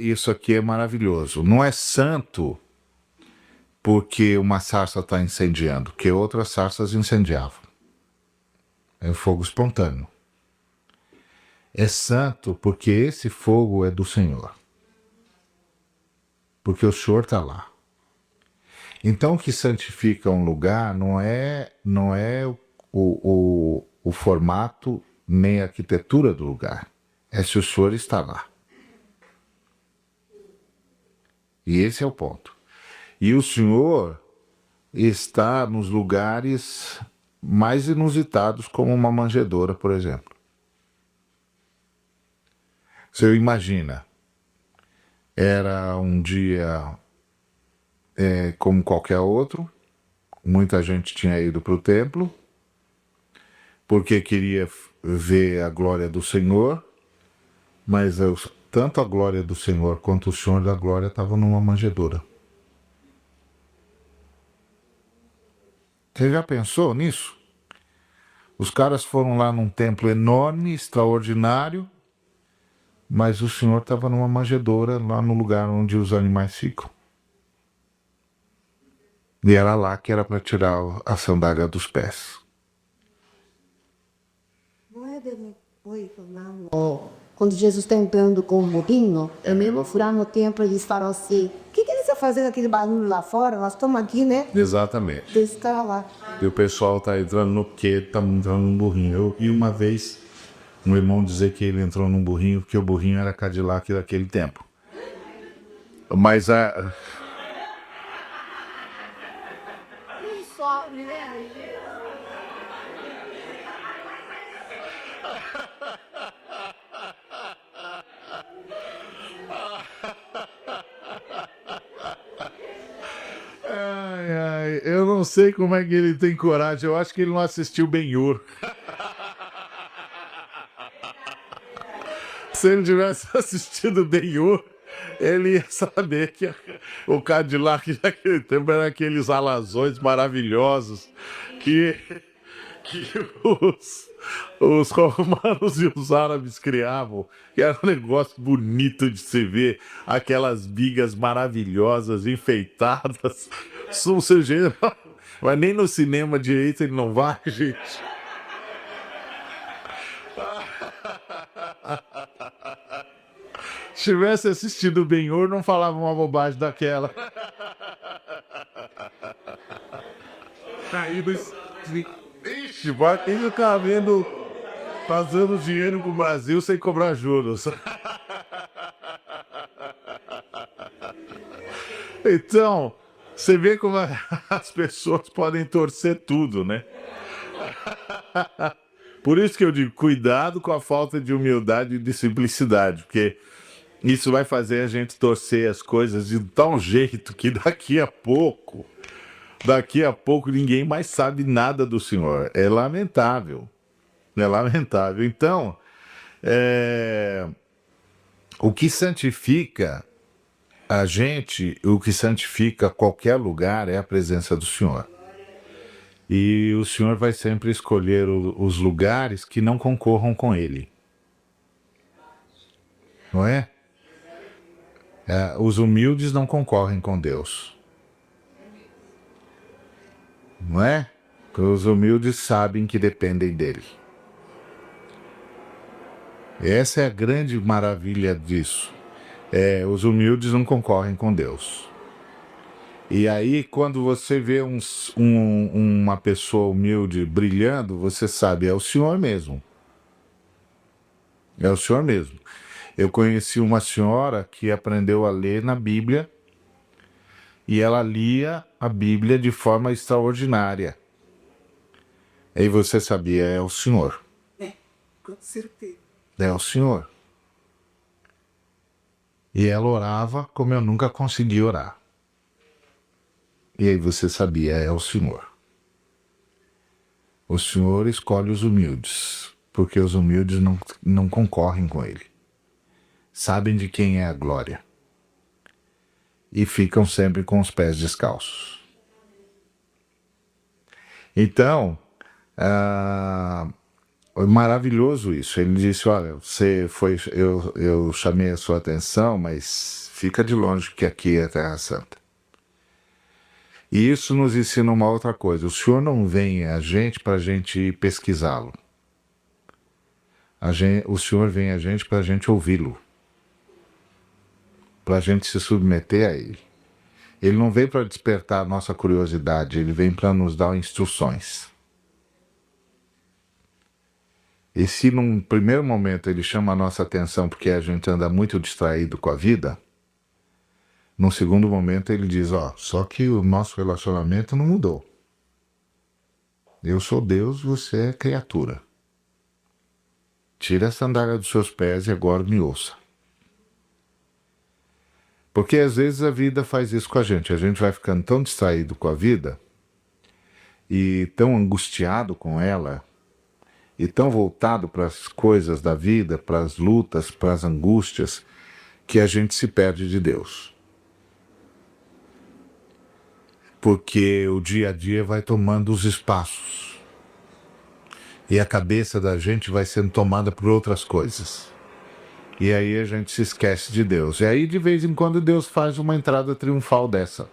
isso aqui é maravilhoso. Não é santo porque uma sarça está incendiando, porque outras sarças incendiavam. É fogo espontâneo. É santo porque esse fogo é do Senhor. Porque o Senhor está lá. Então o que santifica um lugar não é o formato nem a arquitetura do lugar. É se o Senhor está lá. E esse é o ponto. E o Senhor está nos lugares mais inusitados, como uma manjedoura, por exemplo. Você imagina, era um dia como qualquer outro, muita gente tinha ido para o templo, porque queria ver a glória do Senhor, mas tanto a glória do Senhor quanto o Senhor da glória estavam numa manjedoura. Você já pensou nisso? Os caras foram lá num templo enorme, extraordinário, mas o Senhor estava numa manjedoura lá no lugar onde os animais ficam. E era lá que era para tirar a sandália dos pés. Não é depois, não. Quando Jesus está entrando com o burrinho, eu mesmo fui lá no templo e eles falam assim, o que eles estão fazendo aquele barulho lá fora? Nós estamos aqui, né? Exatamente. Eles estão lá. E o pessoal tá entrando no quê? Tá entrando num burrinho. Eu vi uma vez um irmão dizer que ele entrou num burrinho porque o burrinho era Cadillac daquele tempo. Mas eu não sei como é que ele tem coragem. Eu acho que ele não assistiu Ben-Hur. Se ele tivesse assistido Ben-Hur, ele ia saber que o Cadillac daquele tempo era aqueles alazões maravilhosos que os romanos e os árabes criavam, que era um negócio bonito de se ver, aquelas bigas maravilhosas, enfeitadas. Mas nem no cinema direito ele não vai, gente. Se tivesse assistido o Ben-Hur, não falava uma bobagem daquela. Ixi, quem ficar vendo, fazendo dinheiro com o Brasil sem cobrar juros. Então, Você vê como as pessoas podem torcer tudo, né? Por isso que eu digo, cuidado com a falta de humildade e de simplicidade, porque isso vai fazer a gente torcer as coisas de tal jeito que daqui a pouco ninguém mais sabe nada do Senhor. É lamentável. É lamentável. Então, o que santifica a gente, o que santifica qualquer lugar é a presença do Senhor. E o Senhor vai sempre escolher os lugares que não concorram com Ele. Não é? Os humildes não concorrem com Deus. Não é? Porque os humildes sabem que dependem dele. Essa é a grande maravilha disso. Os humildes não concorrem com Deus. E aí, quando você vê uma pessoa humilde brilhando, você sabe, é o Senhor mesmo. É o Senhor mesmo. Eu conheci uma senhora que aprendeu a ler na Bíblia e ela lia a Bíblia de forma extraordinária. E você sabia, é o Senhor. Com certeza. É o Senhor. E ela orava como eu nunca consegui orar. E aí você sabia, é o Senhor. O Senhor escolhe os humildes, porque os humildes não concorrem com Ele. Sabem de quem é a glória. E ficam sempre com os pés descalços. Então, maravilhoso isso. Ele disse, olha, eu chamei a sua atenção, mas fica de longe, porque aqui é a Terra Santa. E isso nos ensina uma outra coisa. O Senhor não vem a gente para a gente pesquisá-lo. O Senhor vem a gente para a gente ouvi-lo. Para a gente se submeter a Ele. Ele não vem para despertar a nossa curiosidade, Ele vem para nos dar instruções. E se num primeiro momento Ele chama a nossa atenção porque a gente anda muito distraído com a vida, num segundo momento Ele diz, só que o nosso relacionamento não mudou. Eu sou Deus, você é criatura. Tira a sandália dos seus pés e agora me ouça. Porque às vezes a vida faz isso com a gente vai ficando tão distraído com a vida e tão angustiado com ela e tão voltado para as coisas da vida, para as lutas, para as angústias, que a gente se perde de Deus. Porque o dia a dia vai tomando os espaços. E a cabeça da gente vai sendo tomada por outras coisas. E aí a gente se esquece de Deus. E aí de vez em quando Deus faz uma entrada triunfal dessa.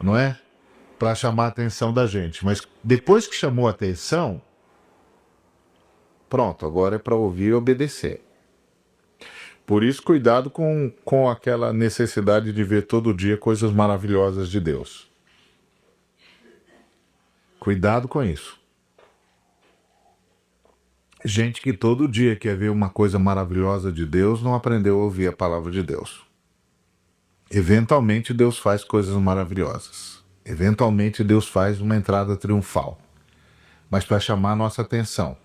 Não é? Para chamar a atenção da gente. Mas depois que chamou a atenção, pronto, agora é para ouvir e obedecer. Por isso, cuidado com aquela necessidade de ver todo dia coisas maravilhosas de Deus. Cuidado com isso. Gente que todo dia quer ver uma coisa maravilhosa de Deus não aprendeu a ouvir a palavra de Deus. Eventualmente Deus faz coisas maravilhosas. Eventualmente Deus faz uma entrada triunfal. Mas para chamar a nossa atenção.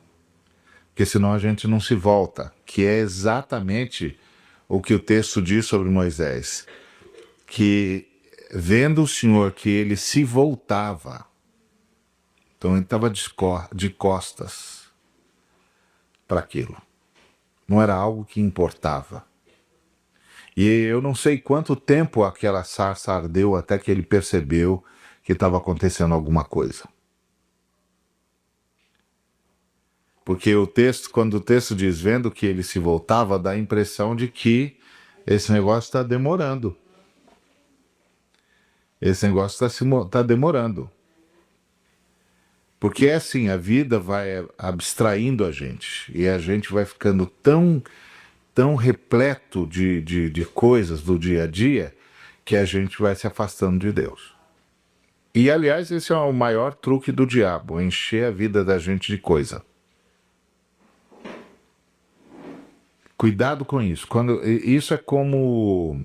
Porque senão a gente não se volta, que é exatamente o que o texto diz sobre Moisés, que vendo o Senhor que ele se voltava, então ele estava de costas para aquilo, não era algo que importava. E eu não sei quanto tempo aquela sarça ardeu até que ele percebeu que estava acontecendo alguma coisa. Porque quando o texto diz vendo que ele se voltava, dá a impressão de que esse negócio está demorando. Esse negócio está demorando. Porque é assim, a vida vai abstraindo a gente. E a gente vai ficando tão repleto de coisas do dia a dia que a gente vai se afastando de Deus. E, aliás, esse é o maior truque do diabo, encher a vida da gente de coisa. Cuidado com isso. Isso é como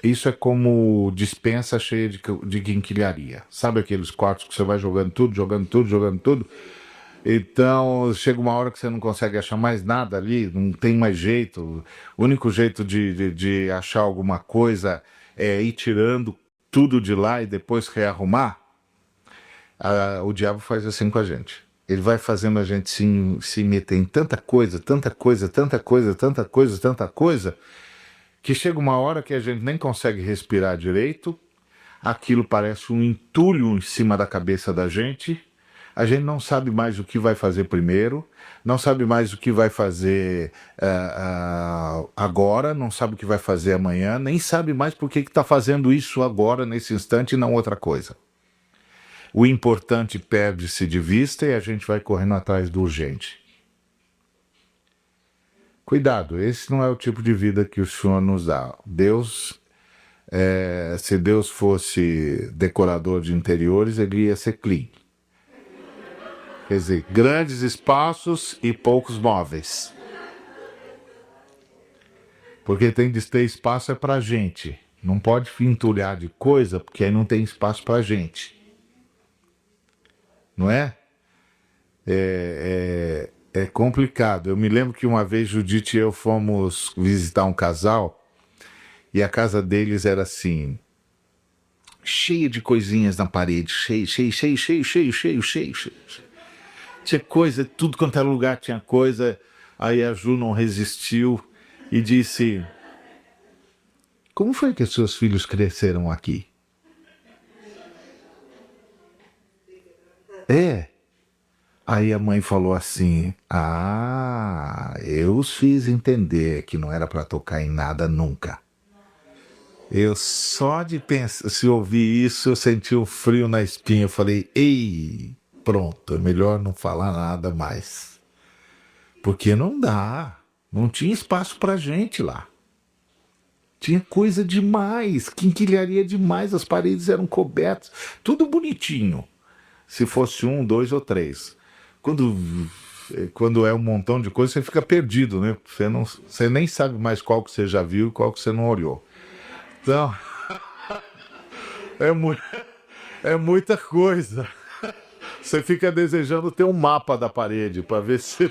Isso é como dispensa cheia de quinquilharia. Sabe aqueles quartos que você vai jogando tudo, jogando tudo, jogando tudo? Então chega uma hora que você não consegue achar mais nada ali, não tem mais jeito. O único jeito de achar alguma coisa é ir tirando tudo de lá e depois rearrumar. O diabo faz assim com a gente. Ele vai fazendo a gente se meter em tanta coisa, tanta coisa, tanta coisa, tanta coisa, tanta coisa, que chega uma hora que a gente nem consegue respirar direito, aquilo parece um entulho em cima da cabeça da gente, a gente não sabe mais o que vai fazer primeiro, não sabe mais o que vai fazer agora, não sabe o que vai fazer amanhã, nem sabe mais por que está fazendo isso agora, nesse instante, e não outra coisa. O importante perde-se de vista e a gente vai correndo atrás do urgente. Cuidado, esse não é o tipo de vida que o Senhor nos dá. Se Deus fosse decorador de interiores, ele ia ser clean. Quer dizer, grandes espaços e poucos móveis. Porque tem de ter espaço é pra gente. Não pode entulhar de coisa, porque aí não tem espaço pra gente. Não é? É complicado. Eu me lembro que uma vez Judite e eu fomos visitar um casal e a casa deles era assim, cheia de coisinhas na parede, cheio. Tinha coisa, tudo quanto era lugar tinha coisa. Aí a Ju não resistiu e disse: como foi que seus filhos cresceram aqui? Aí a mãe falou assim: eu os fiz entender que não era para tocar em nada nunca. Eu só de pensar, se ouvir isso, eu senti um frio na espinha. Eu falei: ei, pronto, é melhor não falar nada mais. Porque não dá. Não tinha espaço pra gente lá. Tinha coisa demais, quinquilharia demais, as paredes eram cobertas, tudo bonitinho. Se fosse um, dois ou três. Quando é um montão de coisa, você fica perdido, né? Você nem sabe mais qual que você já viu e qual que você não olhou. Então, é muita coisa. Você fica desejando ter um mapa da parede para ver se...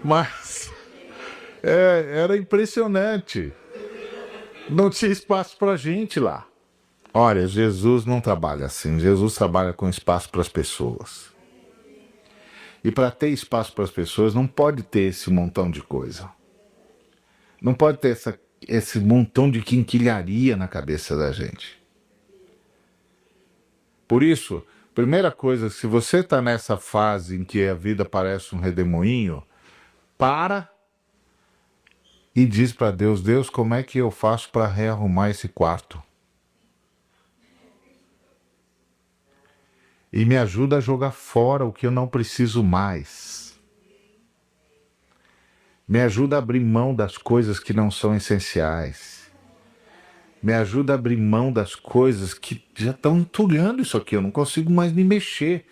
Mas era impressionante. Não tinha espaço pra gente lá. Olha, Jesus não trabalha assim. Jesus trabalha com espaço para as pessoas. E para ter espaço para as pessoas, não pode ter esse montão de coisa. Não pode ter esse montão de quinquilharia na cabeça da gente. Por isso, primeira coisa, se você está nessa fase em que a vida parece um redemoinho, para e diz para Deus: Deus, como é que eu faço para rearrumar esse quarto? E me ajuda a jogar fora o que eu não preciso mais. Me ajuda a abrir mão das coisas que não são essenciais. Me ajuda a abrir mão das coisas que já estão entulhando isso aqui. Eu não consigo mais me mexer.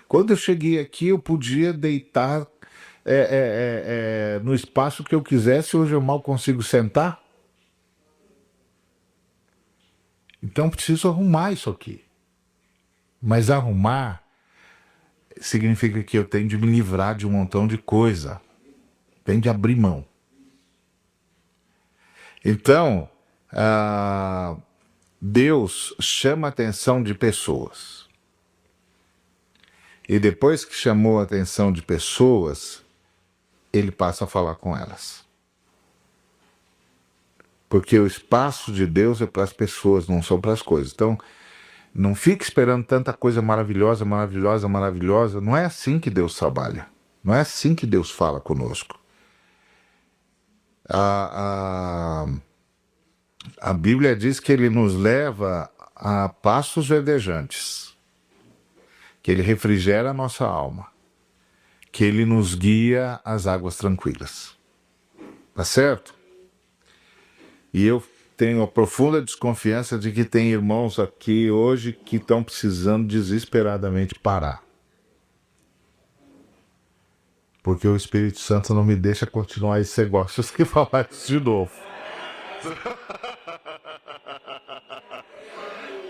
Quando eu cheguei aqui, eu podia deitar no espaço que eu quisesse. Hoje eu mal consigo sentar. Então preciso arrumar isso aqui. Mas arrumar significa que eu tenho de me livrar de um montão de coisa. Tenho de abrir mão. Então, Deus chama a atenção de pessoas. E depois que chamou a atenção de pessoas, ele passa a falar com elas. Porque o espaço de Deus é para as pessoas, não são para as coisas. Então, não fique esperando tanta coisa maravilhosa, maravilhosa, maravilhosa. Não é assim que Deus trabalha. Não é assim que Deus fala conosco. A Bíblia diz que ele nos leva a pastos verdejantes, que ele refrigera a nossa alma, que ele nos guia às águas tranquilas. Tá certo? E eu tenho a profunda desconfiança de que tem irmãos aqui hoje que estão precisando desesperadamente parar. porque o Espírito Santo não me deixa continuar esse negócio que falar isso de novo.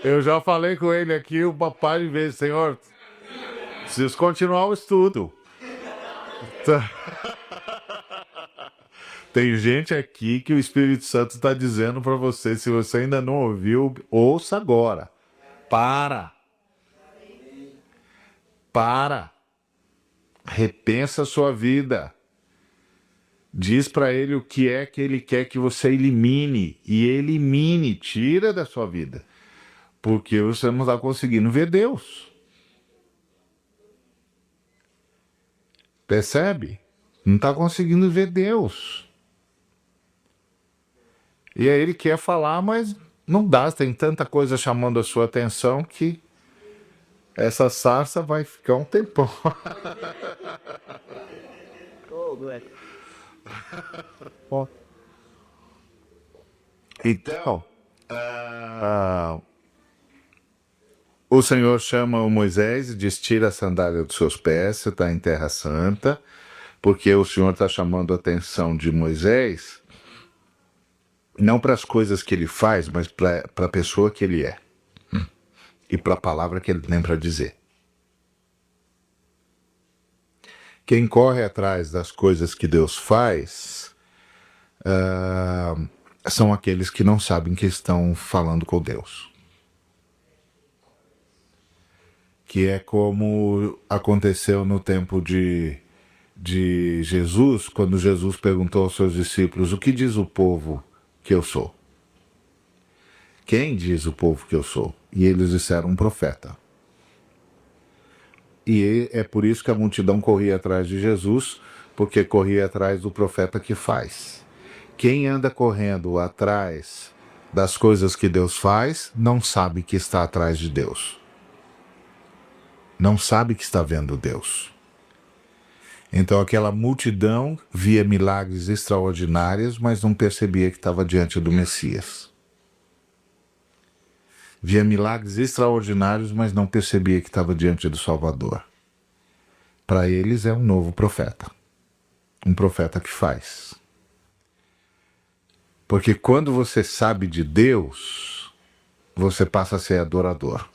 Eu já falei com ele aqui uma par de vezes, Senhor, preciso continuar o estudo. Tem gente aqui que o Espírito Santo está dizendo para você, se você ainda não ouviu, ouça agora. Para. Repensa a sua vida. Diz para ele o que é que ele quer que você elimine. E elimine, tira da sua vida. Porque você não está conseguindo ver Deus. Percebe? Não está conseguindo ver Deus. E aí ele quer falar, mas não dá. Tem tanta coisa chamando a sua atenção que essa sarça vai ficar um tempão. Então, o Senhor chama o Moisés e diz: tira a sandália dos seus pés, você está em Terra Santa, porque o Senhor está chamando a atenção de Moisés, não para as coisas que ele faz, mas para a pessoa que ele é. E para a palavra que ele tem para dizer. Quem corre atrás das coisas que Deus faz são aqueles que não sabem que estão falando com Deus. Que é como aconteceu no tempo de Jesus, quando Jesus perguntou aos seus discípulos: o que diz o povo que eu sou? Quem diz o povo que eu sou? E eles disseram: um profeta. E é por isso que a multidão corria atrás de Jesus, porque corria atrás do profeta que faz. Quem anda correndo atrás das coisas que Deus faz, não sabe que está atrás de Deus. Não sabe que está vendo Deus. Então aquela multidão via milagres extraordinários, mas não percebia que estava diante do Messias. Via milagres extraordinários, mas não percebia que estava diante do Salvador. Para eles é um novo profeta. Um profeta que faz. Porque quando você sabe de Deus, você passa a ser adorador.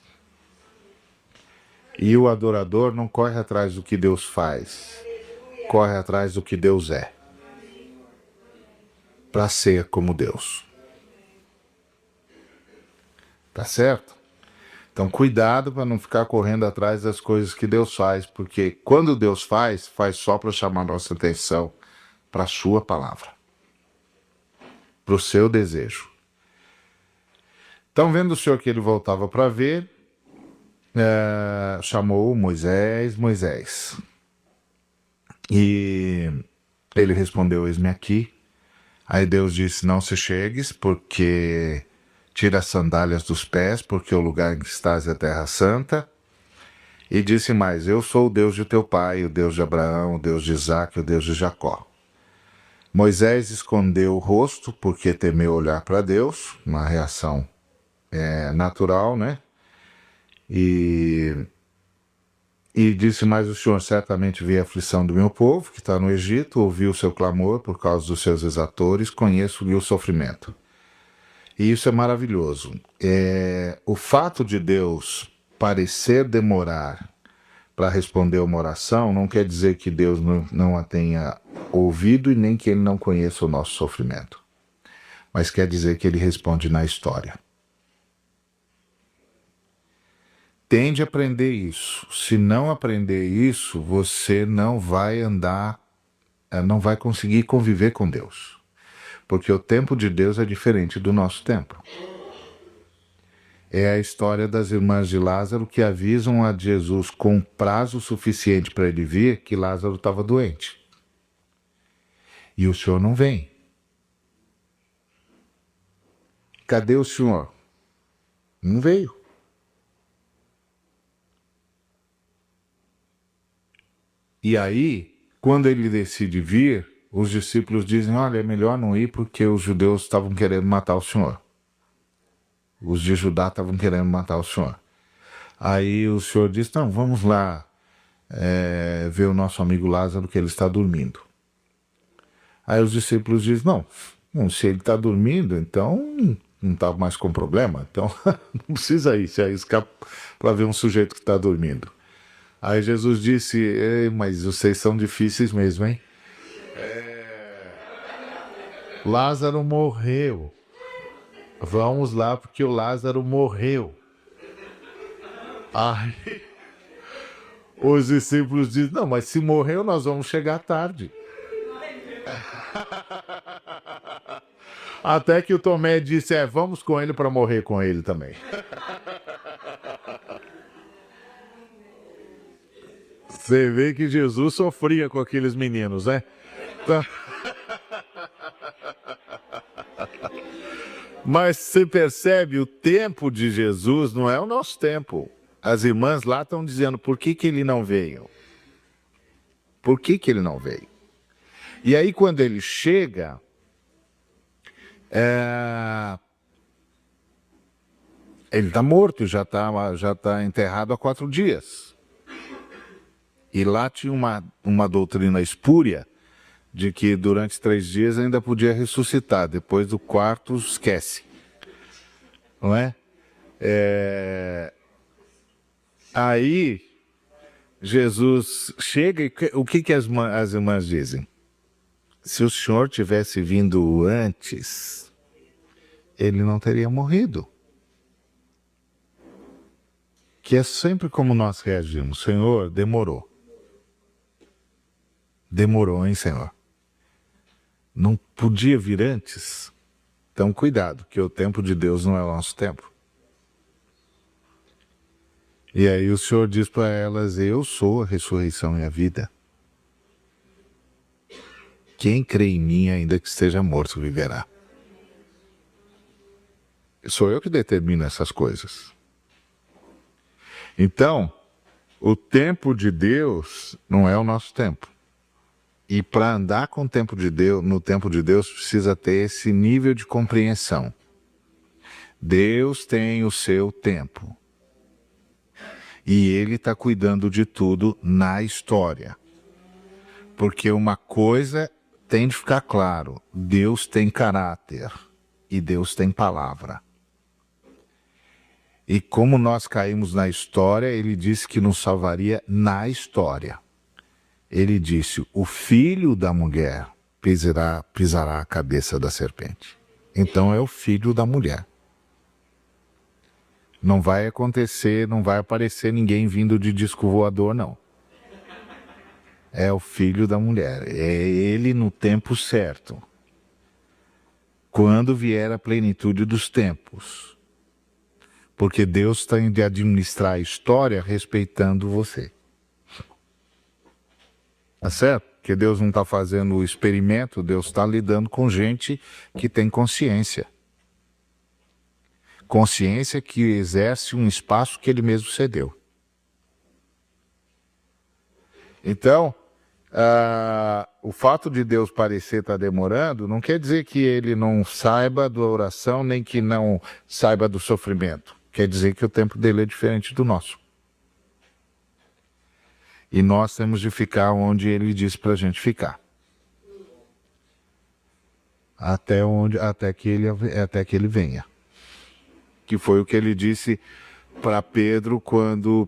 E o adorador não corre atrás do que Deus faz, corre atrás do que Deus é. Para ser como Deus. Tá certo? Então cuidado para não ficar correndo atrás das coisas que Deus faz, porque quando Deus faz só para chamar nossa atenção para a sua palavra, para o seu desejo. Então, vendo o Senhor que ele voltava para ver, chamou Moisés. E ele respondeu: eis-me aqui. Aí Deus disse: não se chegues, porque tira as sandálias dos pés, porque o lugar em que estás é a Terra Santa. E disse mais: eu sou o Deus de teu pai, o Deus de Abraão, o Deus de Isaque, o Deus de Jacó. Moisés escondeu o rosto, porque temeu olhar para Deus, uma reação natural, né? E disse mais: o Senhor certamente vê a aflição do meu povo, que está no Egito, ouviu o seu clamor por causa dos seus exatores, conheço-lhe o sofrimento. E isso é maravilhoso. O fato de Deus parecer demorar para responder uma oração não quer dizer que Deus não a tenha ouvido e nem que ele não conheça o nosso sofrimento. Mas quer dizer que ele responde na história. Tende a aprender isso. Se não aprender isso, você não vai não vai conseguir conviver com Deus. Porque o tempo de Deus é diferente do nosso tempo. É a história das irmãs de Lázaro que avisam a Jesus com prazo suficiente para ele vir que Lázaro estava doente. E o Senhor não vem. Cadê o Senhor? Não veio. E aí, quando ele decide vir, os discípulos dizem: olha, é melhor não ir porque os judeus estavam querendo matar o Senhor. Os de Judá estavam querendo matar o Senhor. Aí o Senhor diz: não, vamos lá ver o nosso amigo Lázaro que ele está dormindo. Aí os discípulos dizem, não, se ele está dormindo, então não está mais com problema, então não precisa ir se arriscar para ver um sujeito que está dormindo. Aí Jesus disse, mas vocês são difíceis mesmo, hein? Lázaro morreu. Vamos lá porque o Lázaro morreu. Aí os discípulos dizem, não, mas se morreu nós vamos chegar tarde. Até que o Tomé disse, vamos com ele para morrer com ele também. Você vê que Jesus sofria com aqueles meninos, né? Mas você percebe, o tempo de Jesus não é o nosso tempo. As irmãs lá estão dizendo, por que ele não veio? Por que ele não veio? E aí quando ele chega, ele está morto, já tá enterrado há 4 dias. E lá tinha uma doutrina espúria de que durante 3 dias ainda podia ressuscitar, depois do 4º esquece. Não é? Aí Jesus chega e o que as irmãs dizem? Se o Senhor tivesse vindo antes, ele não teria morrido. Que é sempre como nós reagimos. Senhor, demorou. Demorou, hein, Senhor? Não podia vir antes? Então, cuidado, que o tempo de Deus não é o nosso tempo. E aí o Senhor diz para elas, eu sou a ressurreição e a vida. Quem crê em mim, ainda que esteja morto, viverá. Sou eu que determino essas coisas. Então, o tempo de Deus não é o nosso tempo. E para andar com o tempo de Deus, no tempo de Deus, precisa ter esse nível de compreensão. Deus tem o seu tempo. E Ele está cuidando de tudo na história. Porque uma coisa tem de ficar claro, Deus tem caráter e Deus tem palavra. E como nós caímos na história, Ele disse que nos salvaria na história. Ele disse, o filho da mulher pisará a cabeça da serpente. Então é o filho da mulher. Não vai acontecer, não vai aparecer ninguém vindo de disco voador, não. É o filho da mulher, é ele no tempo certo. Quando vier a plenitude dos tempos. Porque Deus tem de administrar a história respeitando você. Tá certo? Porque Deus não está fazendo o experimento, Deus está lidando com gente que tem consciência. Consciência que exerce um espaço que Ele mesmo cedeu. Então, o fato de Deus parecer estar demorando não quer dizer que Ele não saiba da oração, nem que não saiba do sofrimento. Quer dizer que o tempo dele é diferente do nosso. E nós temos de ficar onde Ele disse para a gente ficar. Até que ele venha. Que foi o que Ele disse para Pedro quando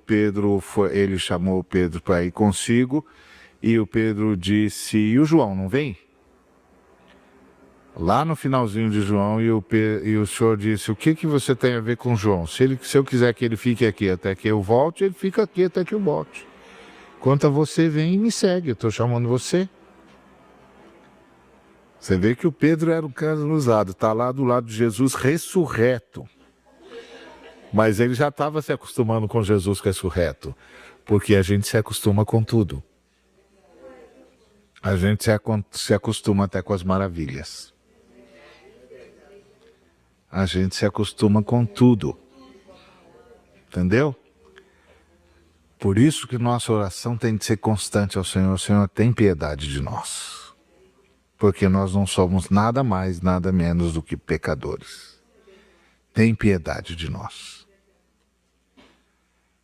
ele chamou Pedro para ir consigo. E o Pedro disse, e o João não vem? Lá no finalzinho de João, e o Senhor disse, o que você tem a ver com João? Se eu quiser que ele fique aqui até que eu volte, ele fica aqui até que eu volte. Quanto a você, vem e me segue, eu estou chamando você. Você vê que o Pedro era um cara usado, está lá do lado de Jesus ressurreto. Mas ele já estava se acostumando com Jesus ressurreto, porque a gente se acostuma com tudo. A gente se acostuma até com as maravilhas. A gente se acostuma com tudo. Entendeu? Por isso que nossa oração tem de ser constante ao Senhor. Senhor, tem piedade de nós. Porque nós não somos nada mais, nada menos do que pecadores. Tem piedade de nós.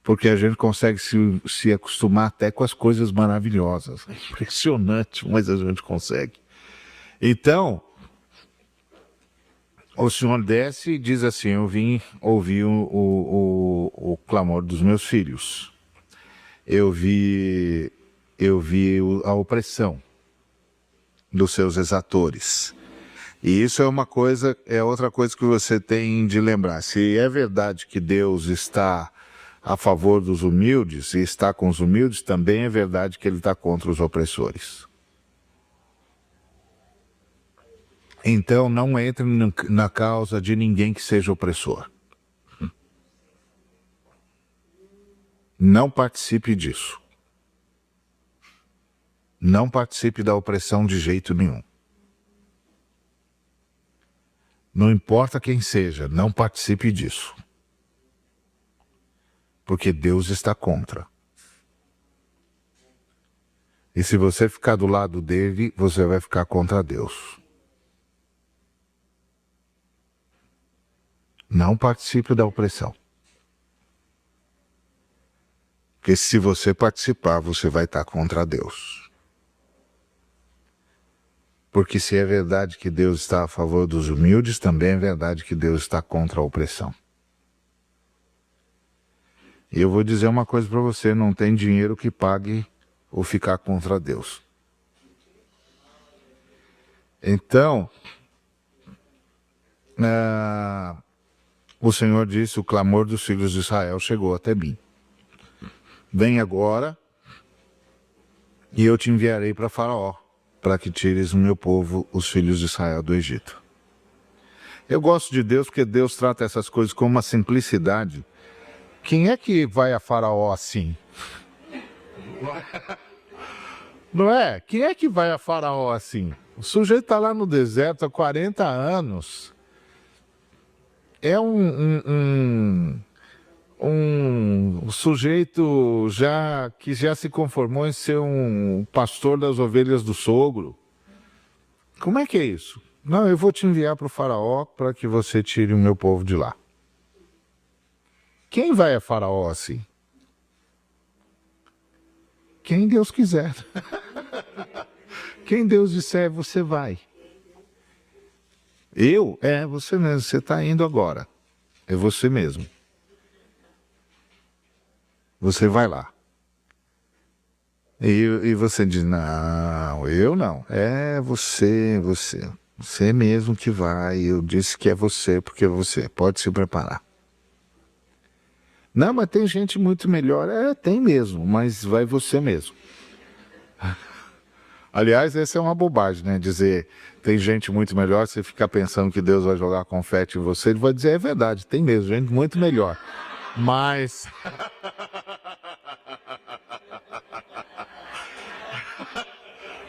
Porque a gente consegue se acostumar até com as coisas maravilhosas. É impressionante, mas a gente consegue. Então, o Senhor desce e diz assim: eu vim ouvir o clamor dos meus filhos. Eu vi a opressão dos seus exatores. E isso é outra coisa que você tem de lembrar. Se é verdade que Deus está a favor dos humildes e está com os humildes, também é verdade que ele está contra os opressores. Então não entre na causa de ninguém que seja opressor. Não participe disso. Não participe da opressão de jeito nenhum. Não importa quem seja, não participe disso. Porque Deus está contra. E se você ficar do lado dele, você vai ficar contra Deus. Não participe da opressão. Porque se você participar, você vai estar contra Deus. Porque se é verdade que Deus está a favor dos humildes, também é verdade que Deus está contra a opressão. E eu vou dizer uma coisa para você: não tem dinheiro que pague ou ficar contra Deus. Então, o Senhor disse: o clamor dos filhos de Israel chegou até mim. Vem agora e eu te enviarei para Faraó, para que tires o meu povo, os filhos de Israel, do Egito. Eu gosto de Deus porque Deus trata essas coisas com uma simplicidade. Quem é que vai a Faraó assim? Não é? Quem é que vai a Faraó assim? O sujeito está lá no deserto há 40 anos. É um sujeito que já se conformou em ser um pastor das ovelhas do sogro. Como é que é isso? Não, eu vou te enviar para o Faraó para que você tire o meu povo de lá. Quem vai a Faraó assim? Quem Deus quiser. Quem Deus disser, você vai. Eu? É você mesmo, você está indo agora. É você mesmo. Você vai lá. E você diz: não, eu não. É você mesmo que vai. Eu disse que é você, porque você pode se preparar. Não, mas tem gente muito melhor. É, tem mesmo, mas vai você mesmo. Aliás, essa é uma bobagem, né? Dizer, tem gente muito melhor, você ficar pensando que Deus vai jogar confete em você, ele vai dizer: é verdade, tem mesmo gente muito melhor. Mas...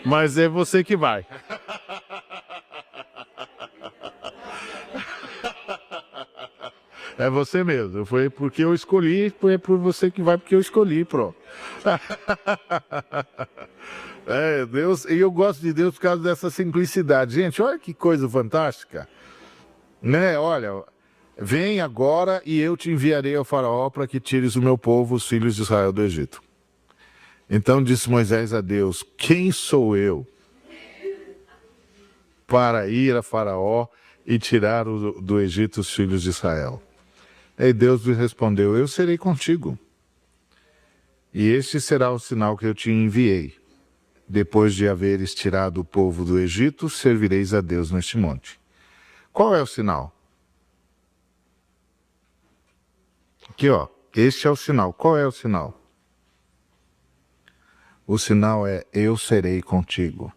mas é você que vai. É você mesmo. Foi porque eu escolhi, foi por você que vai, porque eu escolhi, pronto. É, Deus, e eu gosto de Deus por causa dessa simplicidade. Gente, olha que coisa fantástica. Né? Olha, vem agora e eu te enviarei ao Faraó para que tires o meu povo, os filhos de Israel, do Egito. Então disse Moisés a Deus: quem sou eu para ir a Faraó e tirar do Egito os filhos de Israel? E Deus lhe respondeu: eu serei contigo. E este será o sinal que eu te enviei. Depois de haveres tirado o povo do Egito, servireis a Deus neste monte. Qual é o sinal? Aqui, ó. Este é o sinal. Qual é o sinal? O sinal é: eu serei contigo.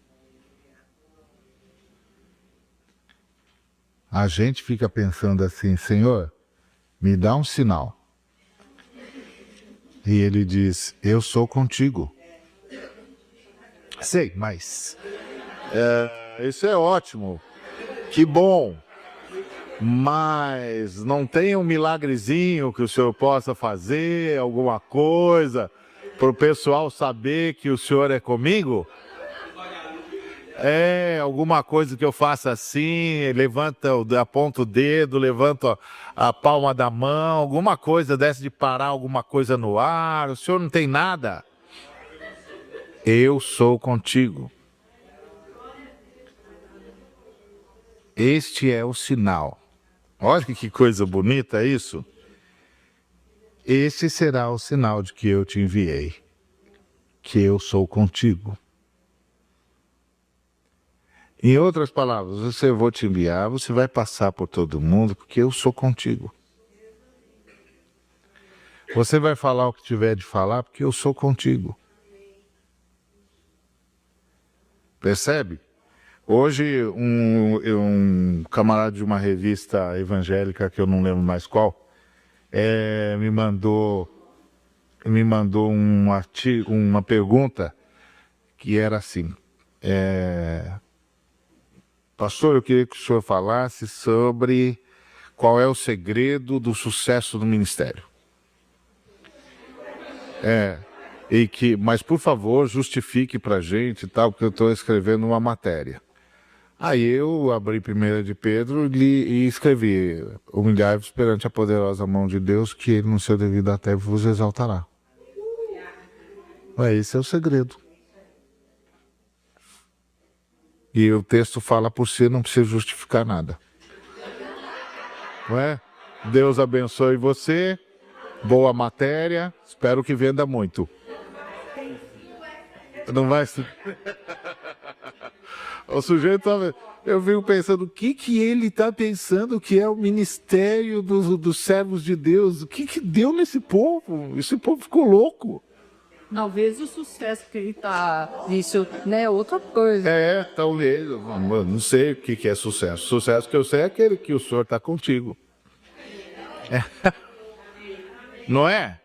A gente fica pensando assim: Senhor, me dá um sinal. E ele diz: eu sou contigo. Sei, mas... isso é ótimo. Que bom. Mas não tem um milagrezinho que o senhor possa fazer, alguma coisa, para o pessoal saber que o senhor é comigo? Alguma coisa que eu faça assim, aponta o dedo, levanto a palma da mão, alguma coisa dessa de parar alguma coisa no ar. O senhor não tem nada? Eu sou contigo. Este é o sinal. Olha que coisa bonita isso. Esse será o sinal de que eu te enviei, que eu sou contigo. Em outras palavras, eu vou te enviar, você vai passar por todo mundo, porque eu sou contigo. Você vai falar o que tiver de falar, porque eu sou contigo. Percebe? Hoje, um camarada de uma revista evangélica, que eu não lembro mais qual, me mandou um artigo, uma pergunta que era assim: pastor, eu queria que o senhor falasse sobre qual é o segredo do sucesso do ministério. Mas por favor, justifique pra gente, tal, porque eu estou escrevendo uma matéria. Aí eu abri 1 de Pedro e escrevi: humilhai-vos perante a poderosa mão de Deus, que ele no seu devido tempo vos exaltará. Esse é o segredo. E o texto fala por si, não precisa justificar nada. Não é? Deus abençoe você, boa matéria, espero que venda muito. Não vai... O sujeito, eu fico pensando, o que ele está pensando que é o ministério dos servos de Deus? O que deu nesse povo? Esse povo ficou louco. Talvez o sucesso que ele tá... Isso, né? Outra coisa. Talvez. Não sei o que é sucesso. Sucesso que eu sei é aquele que o Senhor está contigo. Não é?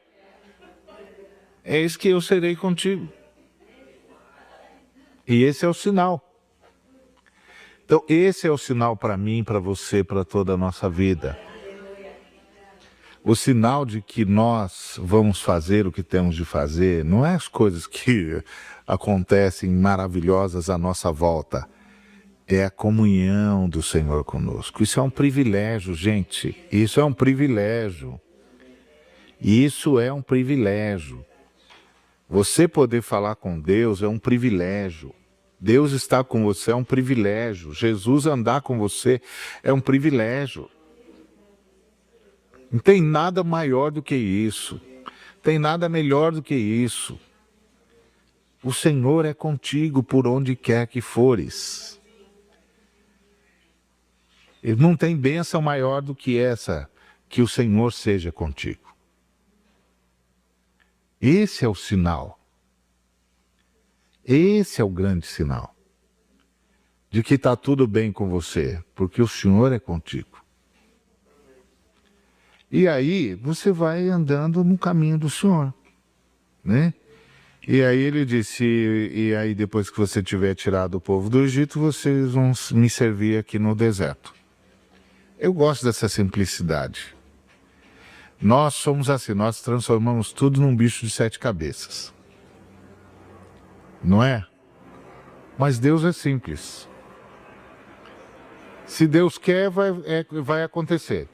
É isso que eu serei contigo. E esse é o sinal. Então, esse é o sinal para mim, para você, para toda a nossa vida. O sinal de que nós vamos fazer o que temos de fazer não é as coisas que acontecem maravilhosas à nossa volta. É a comunhão do Senhor conosco. Isso é um privilégio, gente. Isso é um privilégio. Isso é um privilégio. Você poder falar com Deus é um privilégio. Deus está com você é um privilégio. Jesus andar com você é um privilégio. Não tem nada maior do que isso. Tem nada melhor do que isso. O Senhor é contigo por onde quer que fores. E não tem bênção maior do que essa, que o Senhor seja contigo. Esse é o sinal. Esse é o grande sinal de que está tudo bem com você, porque o Senhor é contigo. E aí você vai andando no caminho do Senhor, né? E aí ele disse, e aí depois que você tiver tirado o povo do Egito, vocês vão me servir aqui no deserto. Eu gosto dessa simplicidade. Nós somos assim, nós transformamos tudo num bicho de 7 cabeças. Não é? Mas Deus é simples. Se Deus quer, vai acontecer.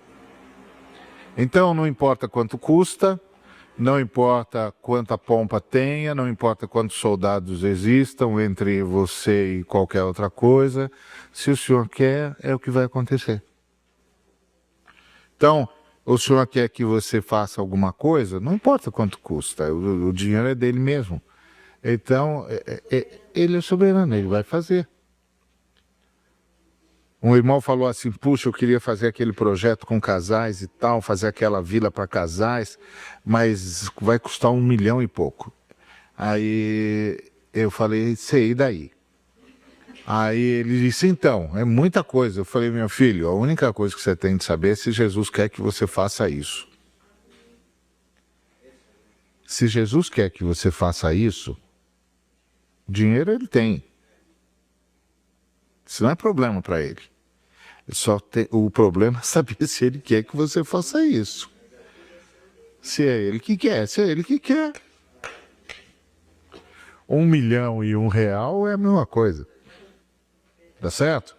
Então não importa quanto custa, não importa quanta pompa tenha, não importa quantos soldados existam entre você e qualquer outra coisa, se o Senhor quer, é o que vai acontecer. Então, o Senhor quer que você faça alguma coisa, não importa quanto custa, o dinheiro é dele mesmo. Então, ele é soberano, ele vai fazer. Um irmão falou assim, puxa, eu queria fazer aquele projeto com casais e tal, fazer aquela vila para casais, mas vai custar 1 milhão e pouco. Aí eu falei, sei, e daí? Aí ele disse, então, é muita coisa. Eu falei, meu filho, a única coisa que você tem de saber é se Jesus quer que você faça isso. Se Jesus quer que você faça isso, dinheiro ele tem. Isso não é problema para ele. O problema é saber se ele quer que você faça isso. Se é ele que quer, se é ele que quer. 1 milhão e R$1 é a mesma coisa. Tá certo?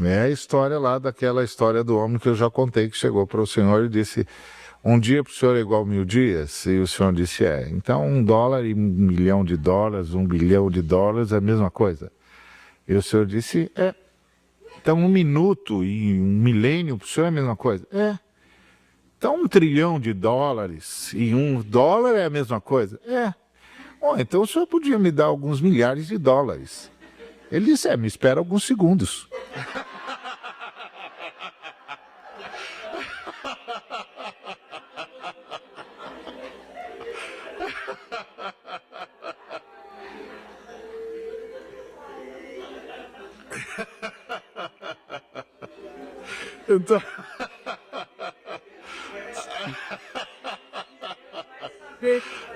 É a história lá daquela história do homem que eu já contei, que chegou para o senhor e disse: um dia para o senhor é igual a 1000 dias? E o senhor disse: é. Então $1 e $1 milhão, $1 bilhão é a mesma coisa. E o senhor disse: é. Então 1 minuto e 1 milênio para o senhor é a mesma coisa? É. Então $1 trilhão e $1 é a mesma coisa? É. Bom, então o senhor podia me dar alguns milhares de dólares. Ele disse: é, me espera alguns segundos. Então...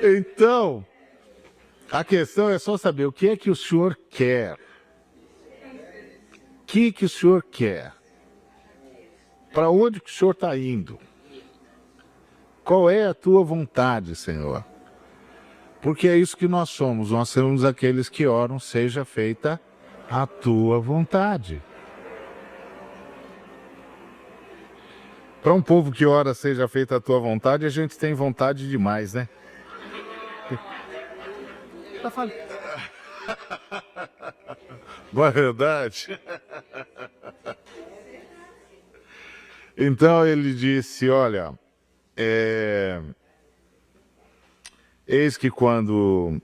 Então, a questão é só saber o que é que o senhor quer. O que o senhor quer? Para onde que o senhor está indo? Qual é a tua vontade, Senhor? Porque é isso que nós somos. Nós somos aqueles que oram: seja feita a tua vontade. Para um povo que ora seja feita a tua vontade, a gente tem vontade demais, né? Tá falando. Não é verdade? Então ele disse: olha, eis que quando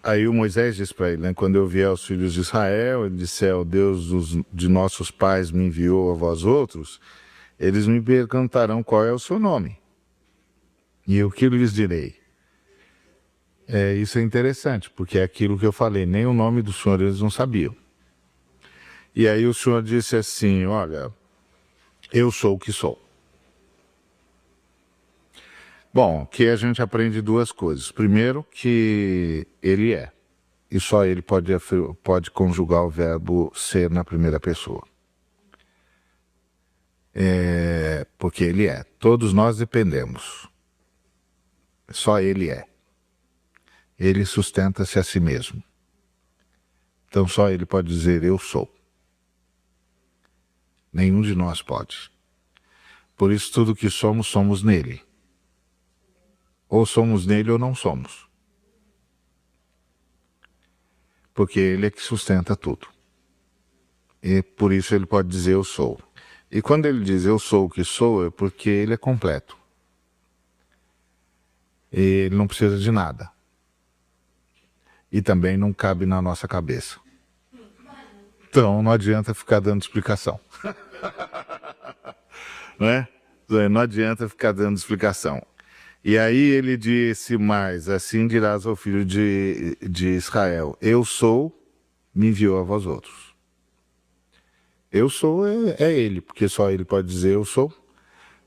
aí o Moisés disse para ele, né, quando eu vier aos filhos de Israel, ele disse: o Deus de nossos pais me enviou a vós outros, eles me perguntarão qual é o seu nome. E o que lhes direi? Isso é interessante, porque é aquilo que eu falei, nem o nome do Senhor eles não sabiam. E aí o Senhor disse assim: olha, eu sou o que sou. Bom, aqui a gente aprende duas coisas. Primeiro, que ele é. E só ele pode conjugar o verbo ser na primeira pessoa. Porque ele é. Todos nós dependemos. Só ele é. Ele sustenta-se a si mesmo. Então só ele pode dizer: eu sou. Nenhum de nós pode. Por isso tudo que somos, somos nele. Ou somos nele ou não somos. Porque ele é que sustenta tudo. E por isso ele pode dizer: eu sou. E quando ele diz eu sou o que sou, é porque ele é completo. Ele não precisa de nada. E também não cabe na nossa cabeça. Então não adianta ficar dando explicação. Não é? Não adianta ficar dando explicação. E aí ele disse mais: assim dirás ao filho de Israel: eu sou, me enviou a vós outros. Eu sou é ele, porque só ele pode dizer eu sou.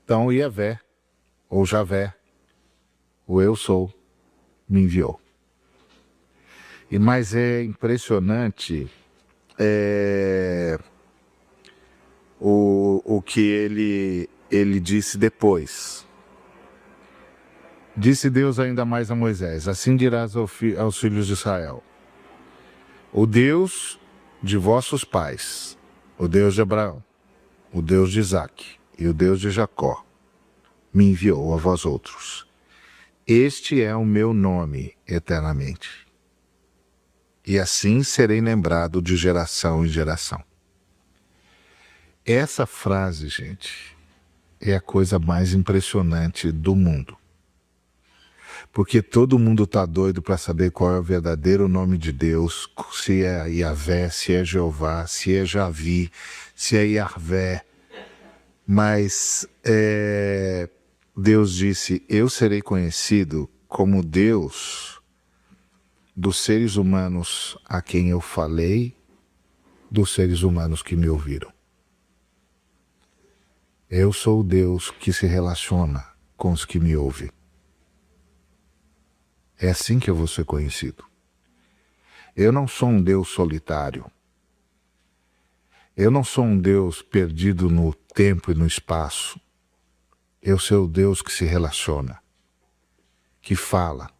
Então Iavé, ou Javé, o eu sou, me enviou. Mas é impressionante o que ele disse depois. Disse Deus ainda mais a Moisés: assim dirás aos filhos de Israel: o Deus de vossos pais, o Deus de Abraão, o Deus de Isaque e o Deus de Jacó, me enviou a vós outros. Este é o meu nome eternamente. E assim serei lembrado de geração em geração. Essa frase, gente, é a coisa mais impressionante do mundo. Porque todo mundo está doido para saber qual é o verdadeiro nome de Deus, se é Iavé, se é Jeová, se é Javi, se é Yarvé. Mas Deus disse: eu serei conhecido como Deus dos seres humanos a quem eu falei, dos seres humanos que me ouviram. Eu sou o Deus que se relaciona com os que me ouvem. É assim que eu vou ser conhecido. Eu não sou um Deus solitário. Eu não sou um Deus perdido no tempo e no espaço. Eu sou o Deus que se relaciona, que fala,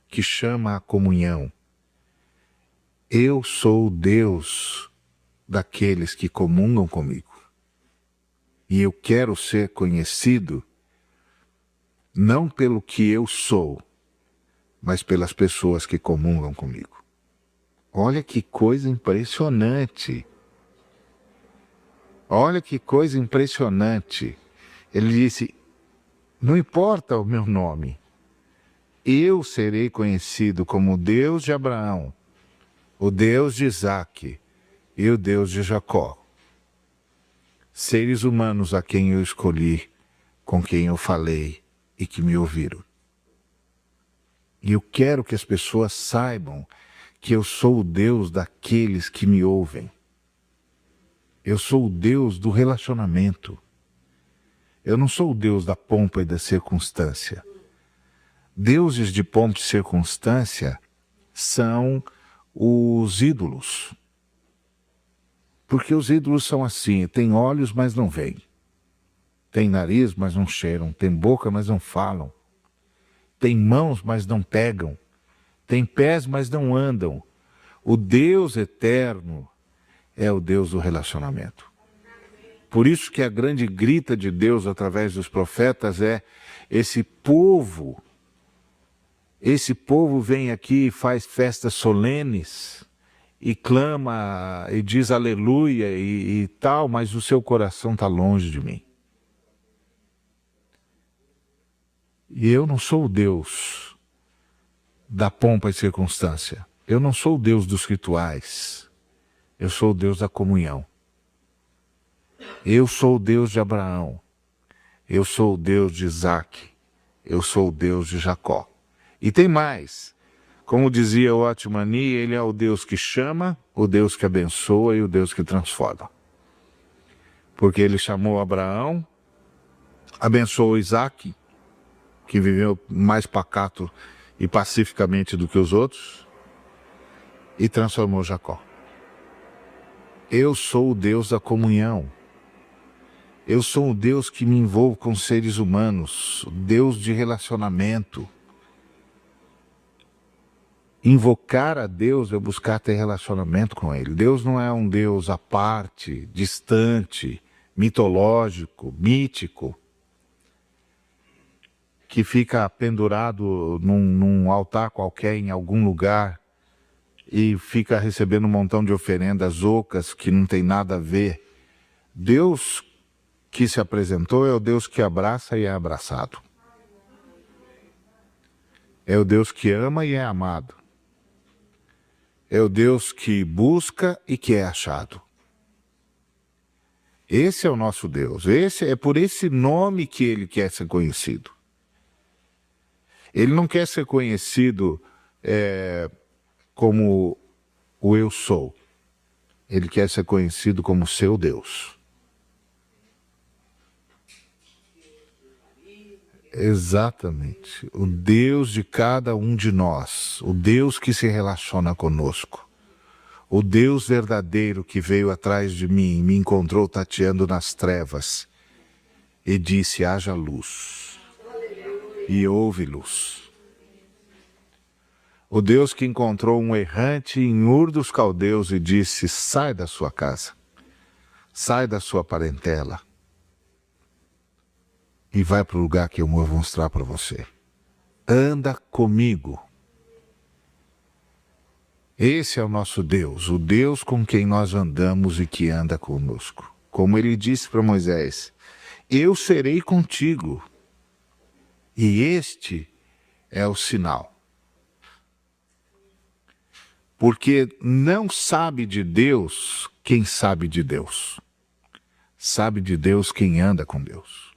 que chama a comunhão. Eu sou o Deus daqueles que comungam comigo. E eu quero ser conhecido não pelo que eu sou, mas pelas pessoas que comungam comigo. Olha que coisa impressionante. Olha que coisa impressionante. Ele disse, não importa o meu nome, eu serei conhecido como o Deus de Abraão, o Deus de Isaque e o Deus de Jacó. Seres humanos a quem eu escolhi, com quem eu falei e que me ouviram. E eu quero que as pessoas saibam que eu sou o Deus daqueles que me ouvem. Eu sou o Deus do relacionamento. Eu não sou o Deus da pompa e da circunstância. Deuses de pompa e circunstância são os ídolos. Porque os ídolos são assim, têm olhos, mas não veem. Têm nariz, mas não cheiram. Têm boca, mas não falam. Têm mãos, mas não pegam. Têm pés, mas não andam. O Deus eterno é o Deus do relacionamento. Por isso que a grande grita de Deus através dos profetas é esse povo vem aqui e faz festas solenes e clama e diz aleluia e tal, mas o seu coração está longe de mim. E eu não sou o Deus da pompa e circunstância. Eu não sou o Deus dos rituais. Eu sou o Deus da comunhão. Eu sou o Deus de Abraão. Eu sou o Deus de Isaque. Eu sou o Deus de Jacó. E tem mais. Como dizia o Otmani, ele é o Deus que chama, o Deus que abençoa e o Deus que transforma. Porque ele chamou Abraão, abençoou Isaque, que viveu mais pacato e pacificamente do que os outros, e transformou Jacó. Eu sou o Deus da comunhão. Eu sou o Deus que me envolvo com seres humanos, o Deus de relacionamento. Invocar a Deus é buscar ter relacionamento com Ele. Deus não é um Deus à parte, distante, mitológico, mítico, que fica pendurado num altar qualquer em algum lugar e fica recebendo um montão de oferendas ocas que não tem nada a ver. Deus que se apresentou é o Deus que abraça e é abraçado. É o Deus que ama e é amado. É o Deus que busca e que é achado. Esse é o nosso Deus. É por esse nome que Ele quer ser conhecido. Ele não quer ser conhecido como o eu sou. Ele quer ser conhecido como seu Deus. Exatamente. O Deus de cada um de nós. O Deus que se relaciona conosco. O Deus verdadeiro que veio atrás de mim, me encontrou tateando nas trevas e disse, haja luz. E houve luz. O Deus que encontrou um errante em Ur dos Caldeus e disse, sai da sua casa, sai da sua parentela e vai para o lugar que eu vou mostrar para você. Anda comigo. Esse é o nosso Deus, o Deus com quem nós andamos e que anda conosco. Como ele disse para Moisés, eu serei contigo. E este é o sinal. Porque não sabe de Deus quem sabe de Deus. Sabe de Deus quem anda com Deus.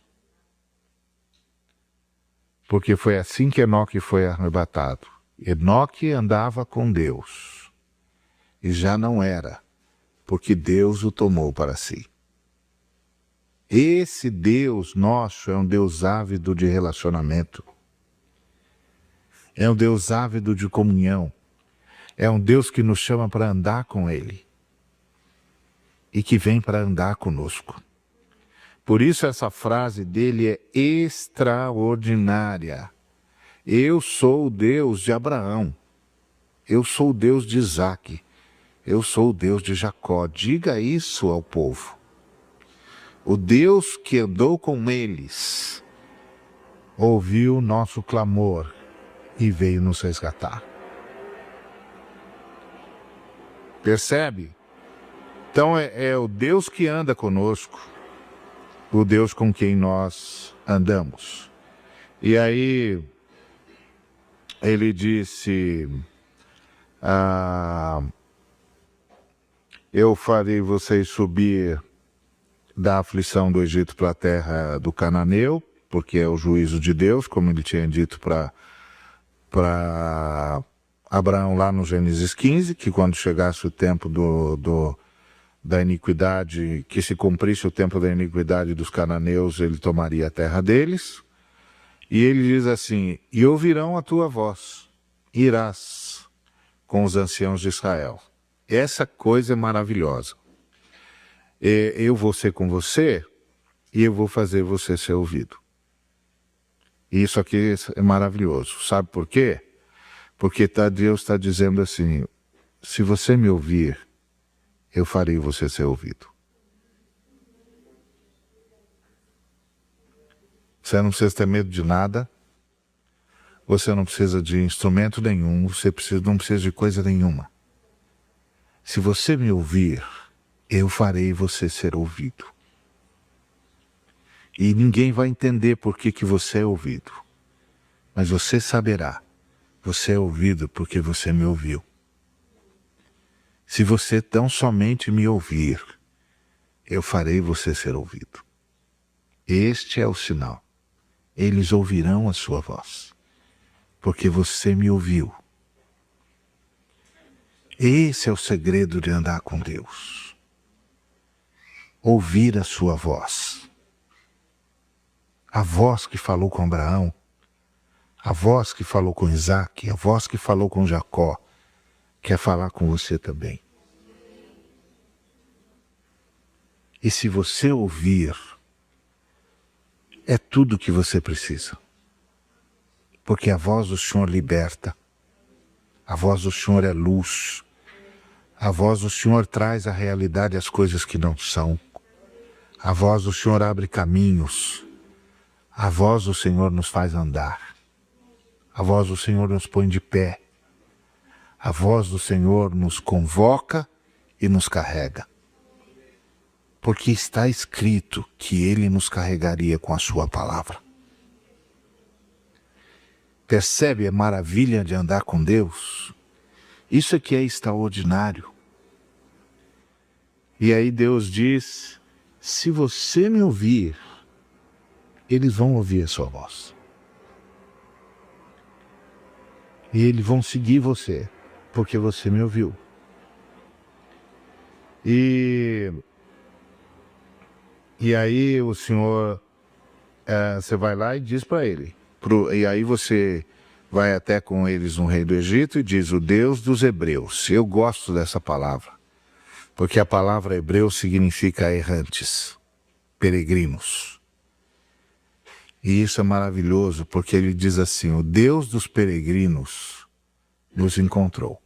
Porque foi assim que Enoque foi arrebatado. Enoque andava com Deus. E já não era, porque Deus o tomou para si. Esse Deus nosso é um Deus ávido de relacionamento. É um Deus ávido de comunhão. É um Deus que nos chama para andar com Ele. E que vem para andar conosco. Por isso essa frase dele é extraordinária. Eu sou o Deus de Abraão. Eu sou o Deus de Isaque. Eu sou o Deus de Jacó. Diga isso ao povo. O Deus que andou com eles ouviu o nosso clamor e veio nos resgatar. Percebe? Então é o Deus que anda conosco, o Deus com quem nós andamos. E aí ele disse, eu farei vocês subir da aflição do Egito para a terra do Cananeu, porque é o juízo de Deus, como ele tinha dito para Abraão lá no Gênesis 15, que quando chegasse o tempo da iniquidade, que se cumprisse o tempo da iniquidade dos cananeus, ele tomaria a terra deles. E ele diz assim, e ouvirão a tua voz, irás com os anciãos de Israel. Essa coisa é maravilhosa. Eu vou ser com você e eu vou fazer você ser ouvido. Isso aqui é maravilhoso. Sabe por quê? Porque Deus está dizendo assim, se você me ouvir, eu farei você ser ouvido. Você não precisa ter medo de nada, você não precisa de instrumento nenhum, você não precisa de coisa nenhuma. Se você me ouvir, eu farei você ser ouvido. E ninguém vai entender por que você é ouvido. Mas você saberá, você é ouvido porque você me ouviu. Se você tão somente me ouvir, eu farei você ser ouvido. Este é o sinal. Eles ouvirão a sua voz, porque você me ouviu. Esse é o segredo de andar com Deus. Ouvir a sua voz. A voz que falou com Abraão, a voz que falou com Isaac, a voz que falou com Jacó, quer falar com você também. E se você ouvir, é tudo o que você precisa. Porque a voz do Senhor liberta, a voz do Senhor é luz, a voz do Senhor traz à realidade as coisas que não são, a voz do Senhor abre caminhos, a voz do Senhor nos faz andar, a voz do Senhor nos põe de pé, a voz do Senhor nos convoca e nos carrega. Porque está escrito que Ele nos carregaria com a sua palavra. Percebe a maravilha de andar com Deus? Isso é que é extraordinário. E aí Deus diz, se você me ouvir, eles vão ouvir a sua voz. E eles vão seguir você, porque você me ouviu. E aí o Senhor, você vai lá e diz para ele. E aí você vai até com eles no rei do Egito e diz, o Deus dos Hebreus. Eu gosto dessa palavra, porque a palavra hebreu significa errantes, peregrinos. E isso é maravilhoso, porque ele diz assim, o Deus dos peregrinos nos encontrou.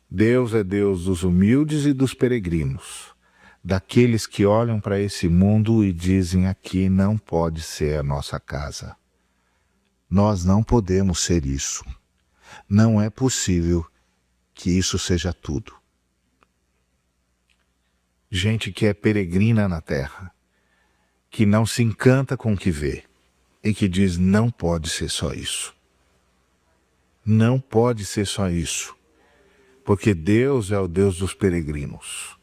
Deus é Deus dos humildes e dos peregrinos, daqueles que olham para esse mundo e dizem, aqui não pode ser a nossa casa. Nós não podemos ser isso. Não é possível que isso seja tudo. Gente que é peregrina na terra, que não se encanta com o que vê e que diz, não pode ser só isso. Não pode ser só isso. Porque Deus é o Deus dos peregrinos.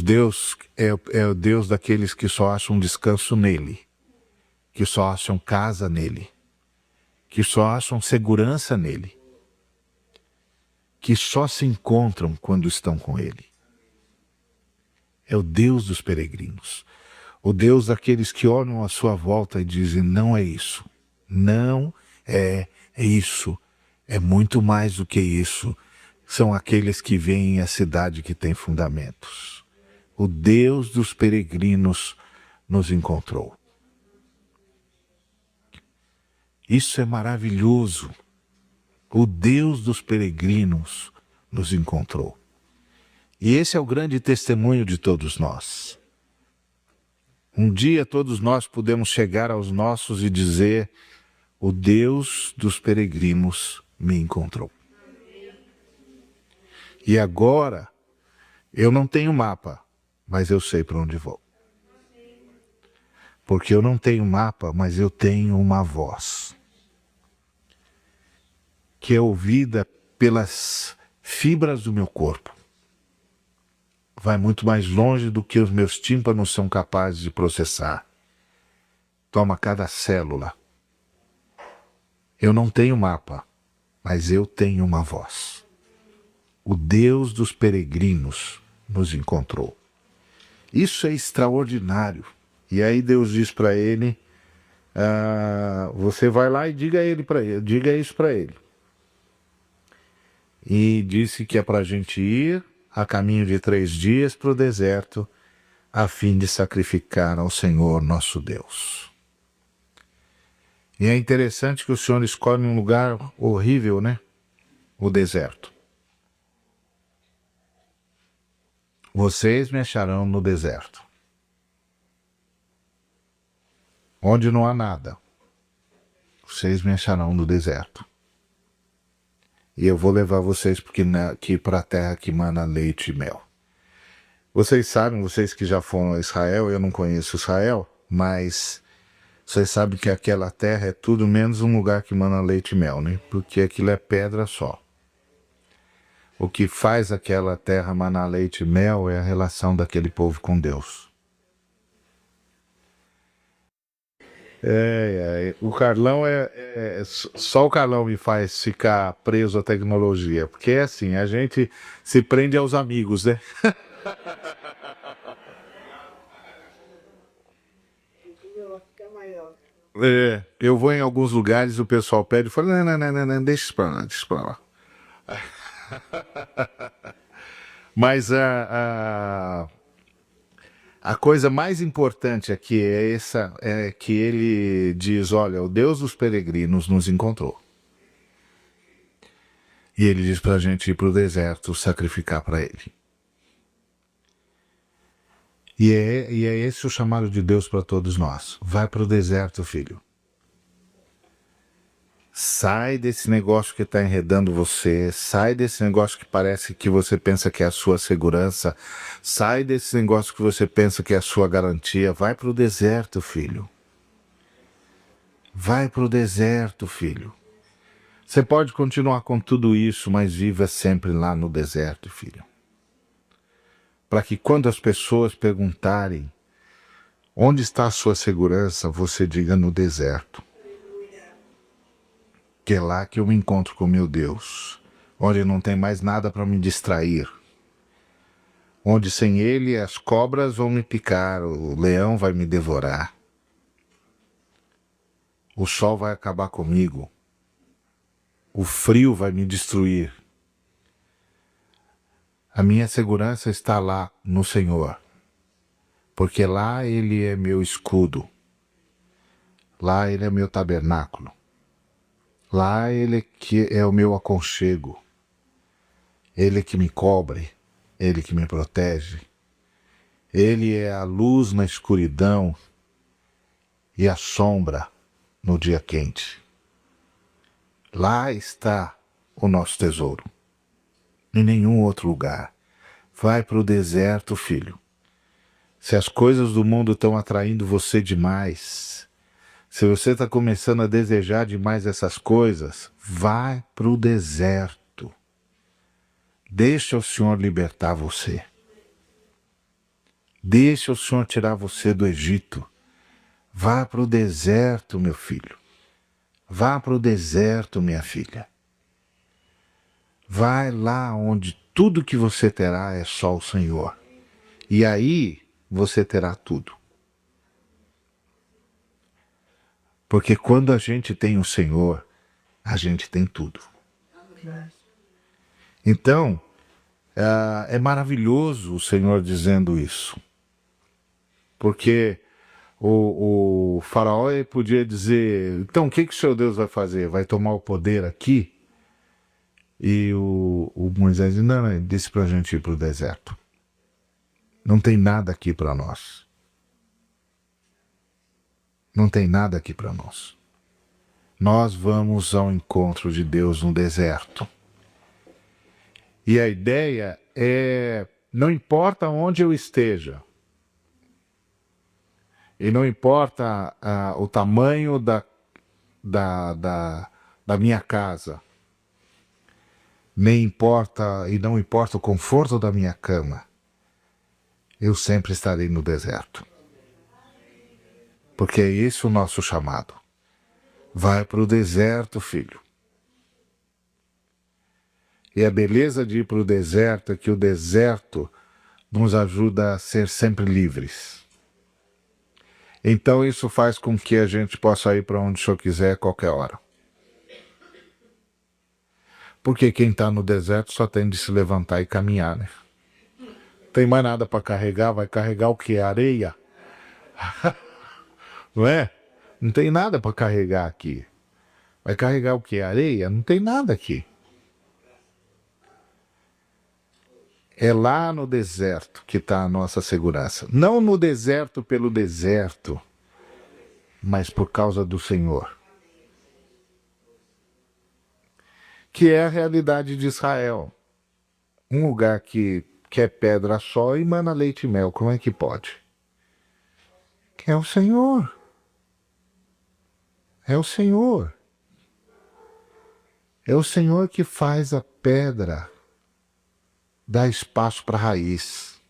Deus é o Deus daqueles que só acham descanso nele, que só acham casa nele, que só acham segurança nele, que só se encontram quando estão com ele. É o Deus dos peregrinos. O Deus daqueles que olham à sua volta e dizem, não é isso. Não é isso. É muito mais do que isso. São aqueles que veem a cidade que tem fundamentos. O Deus dos peregrinos nos encontrou. Isso é maravilhoso, O Deus dos peregrinos nos encontrou. E esse é o grande testemunho de todos nós. Um dia todos nós podemos chegar aos nossos e dizer: o Deus dos peregrinos me encontrou. E agora, eu não tenho mapa, mas eu sei para onde vou. Porque eu não tenho mapa, mas eu tenho uma voz que é ouvida pelas fibras do meu corpo. Vai muito mais longe do que os meus tímpanos são capazes de processar. Toma cada célula. Eu não tenho mapa, mas eu tenho uma voz. O Deus dos peregrinos nos encontrou. Isso é extraordinário. E aí Deus diz para ele, você vai lá e diga isso para ele. E disse que é para a gente ir a caminho de 3 dias para o deserto, a fim de sacrificar ao Senhor nosso Deus. E é interessante que o Senhor escolhe um lugar horrível, né? O deserto. Vocês me acharão no deserto, onde não há nada. Vocês me acharão no deserto. E eu vou levar vocês aqui para a terra que mana leite e mel. Vocês sabem, vocês que já foram a Israel, eu não conheço Israel, mas vocês sabem que aquela terra é tudo menos um lugar que mana leite e mel, né? Porque aquilo é pedra só. O que faz aquela terra manar leite e mel é a relação daquele povo com Deus. O Carlão só o Carlão me faz ficar preso à tecnologia, porque é assim, a gente se prende aos amigos, né? Eu vou em alguns lugares, o pessoal pede e fala, não, deixa isso pra lá. Mas a coisa mais importante aqui é que ele diz, olha, o Deus dos peregrinos nos encontrou. E ele diz para a gente ir para o deserto sacrificar para ele. E é esse o chamado de Deus para todos nós. Vai para o deserto, filho. Sai desse negócio que está enredando você, sai desse negócio que parece que você pensa que é a sua segurança, sai desse negócio que você pensa que é a sua garantia, vai para o deserto, filho. Vai para o deserto, filho. Você pode continuar com tudo isso, mas viva sempre lá no deserto, filho. Para que quando as pessoas perguntarem onde está a sua segurança, você diga no deserto. Que é lá que eu me encontro com meu Deus, onde não tem mais nada para me distrair, onde sem ele as cobras vão me picar, o leão vai me devorar, o sol vai acabar comigo, o frio vai me destruir. A minha segurança está lá no Senhor, porque lá ele é meu escudo, lá ele é meu tabernáculo. Lá ele que é o meu aconchego, ele que me cobre, ele que me protege, ele é a luz na escuridão e a sombra no dia quente. Lá está o nosso tesouro, em nenhum outro lugar. Vai para o deserto, filho. Se as coisas do mundo estão atraindo você demais, se você está começando a desejar demais essas coisas, vai para o deserto. Deixa o Senhor libertar você. Deixa o Senhor tirar você do Egito. Vá para o deserto, meu filho. Vá para o deserto, minha filha. Vai lá onde tudo que você terá é só o Senhor. E aí você terá tudo. Porque quando a gente tem o Senhor, a gente tem tudo. Então, é maravilhoso o Senhor dizendo isso. Porque o faraó podia dizer, então o que o seu Deus vai fazer? Vai tomar o poder aqui? E o Moisés ainda disse para a gente ir para o deserto. Não tem nada aqui para nós. Não tem nada aqui para nós. Nós vamos ao encontro de Deus no deserto. E a ideia é, não importa onde eu esteja, e não importa o tamanho da minha casa, nem importa, e não importa o conforto da minha cama, eu sempre estarei no deserto. Porque é esse o nosso chamado. Vai para o deserto, filho. E a beleza de ir para o deserto é que o deserto nos ajuda a ser sempre livres. Então isso faz com que a gente possa ir para onde o Senhor quiser a qualquer hora. Porque quem está no deserto só tem de se levantar e caminhar, né? Tem mais nada para carregar, vai carregar o que? Areia? Não é? Não tem nada para carregar aqui. Vai carregar o que? Areia? Não tem nada aqui. É lá no deserto que está a nossa segurança. Não no deserto pelo deserto, mas por causa do Senhor. Que é a realidade de Israel. Um lugar que é pedra só e mana leite e mel. Como é que pode? Que é o Senhor. É o Senhor. É o Senhor que faz a pedra dar espaço para a raiz.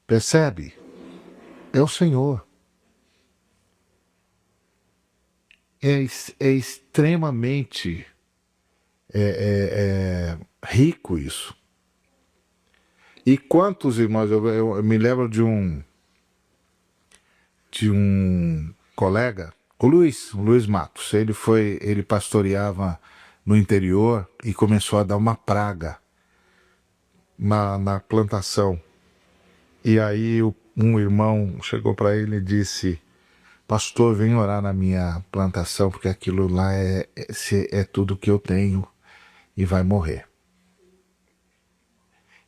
Percebe? É o Senhor. É extremamente rico isso. E quantos irmãos, eu me lembro de um colega, o Luiz Matos, ele pastoreava no interior e começou a dar uma praga na plantação. E aí um irmão chegou para ele e disse: pastor, vem orar na minha plantação, porque aquilo lá é tudo que eu tenho e vai morrer.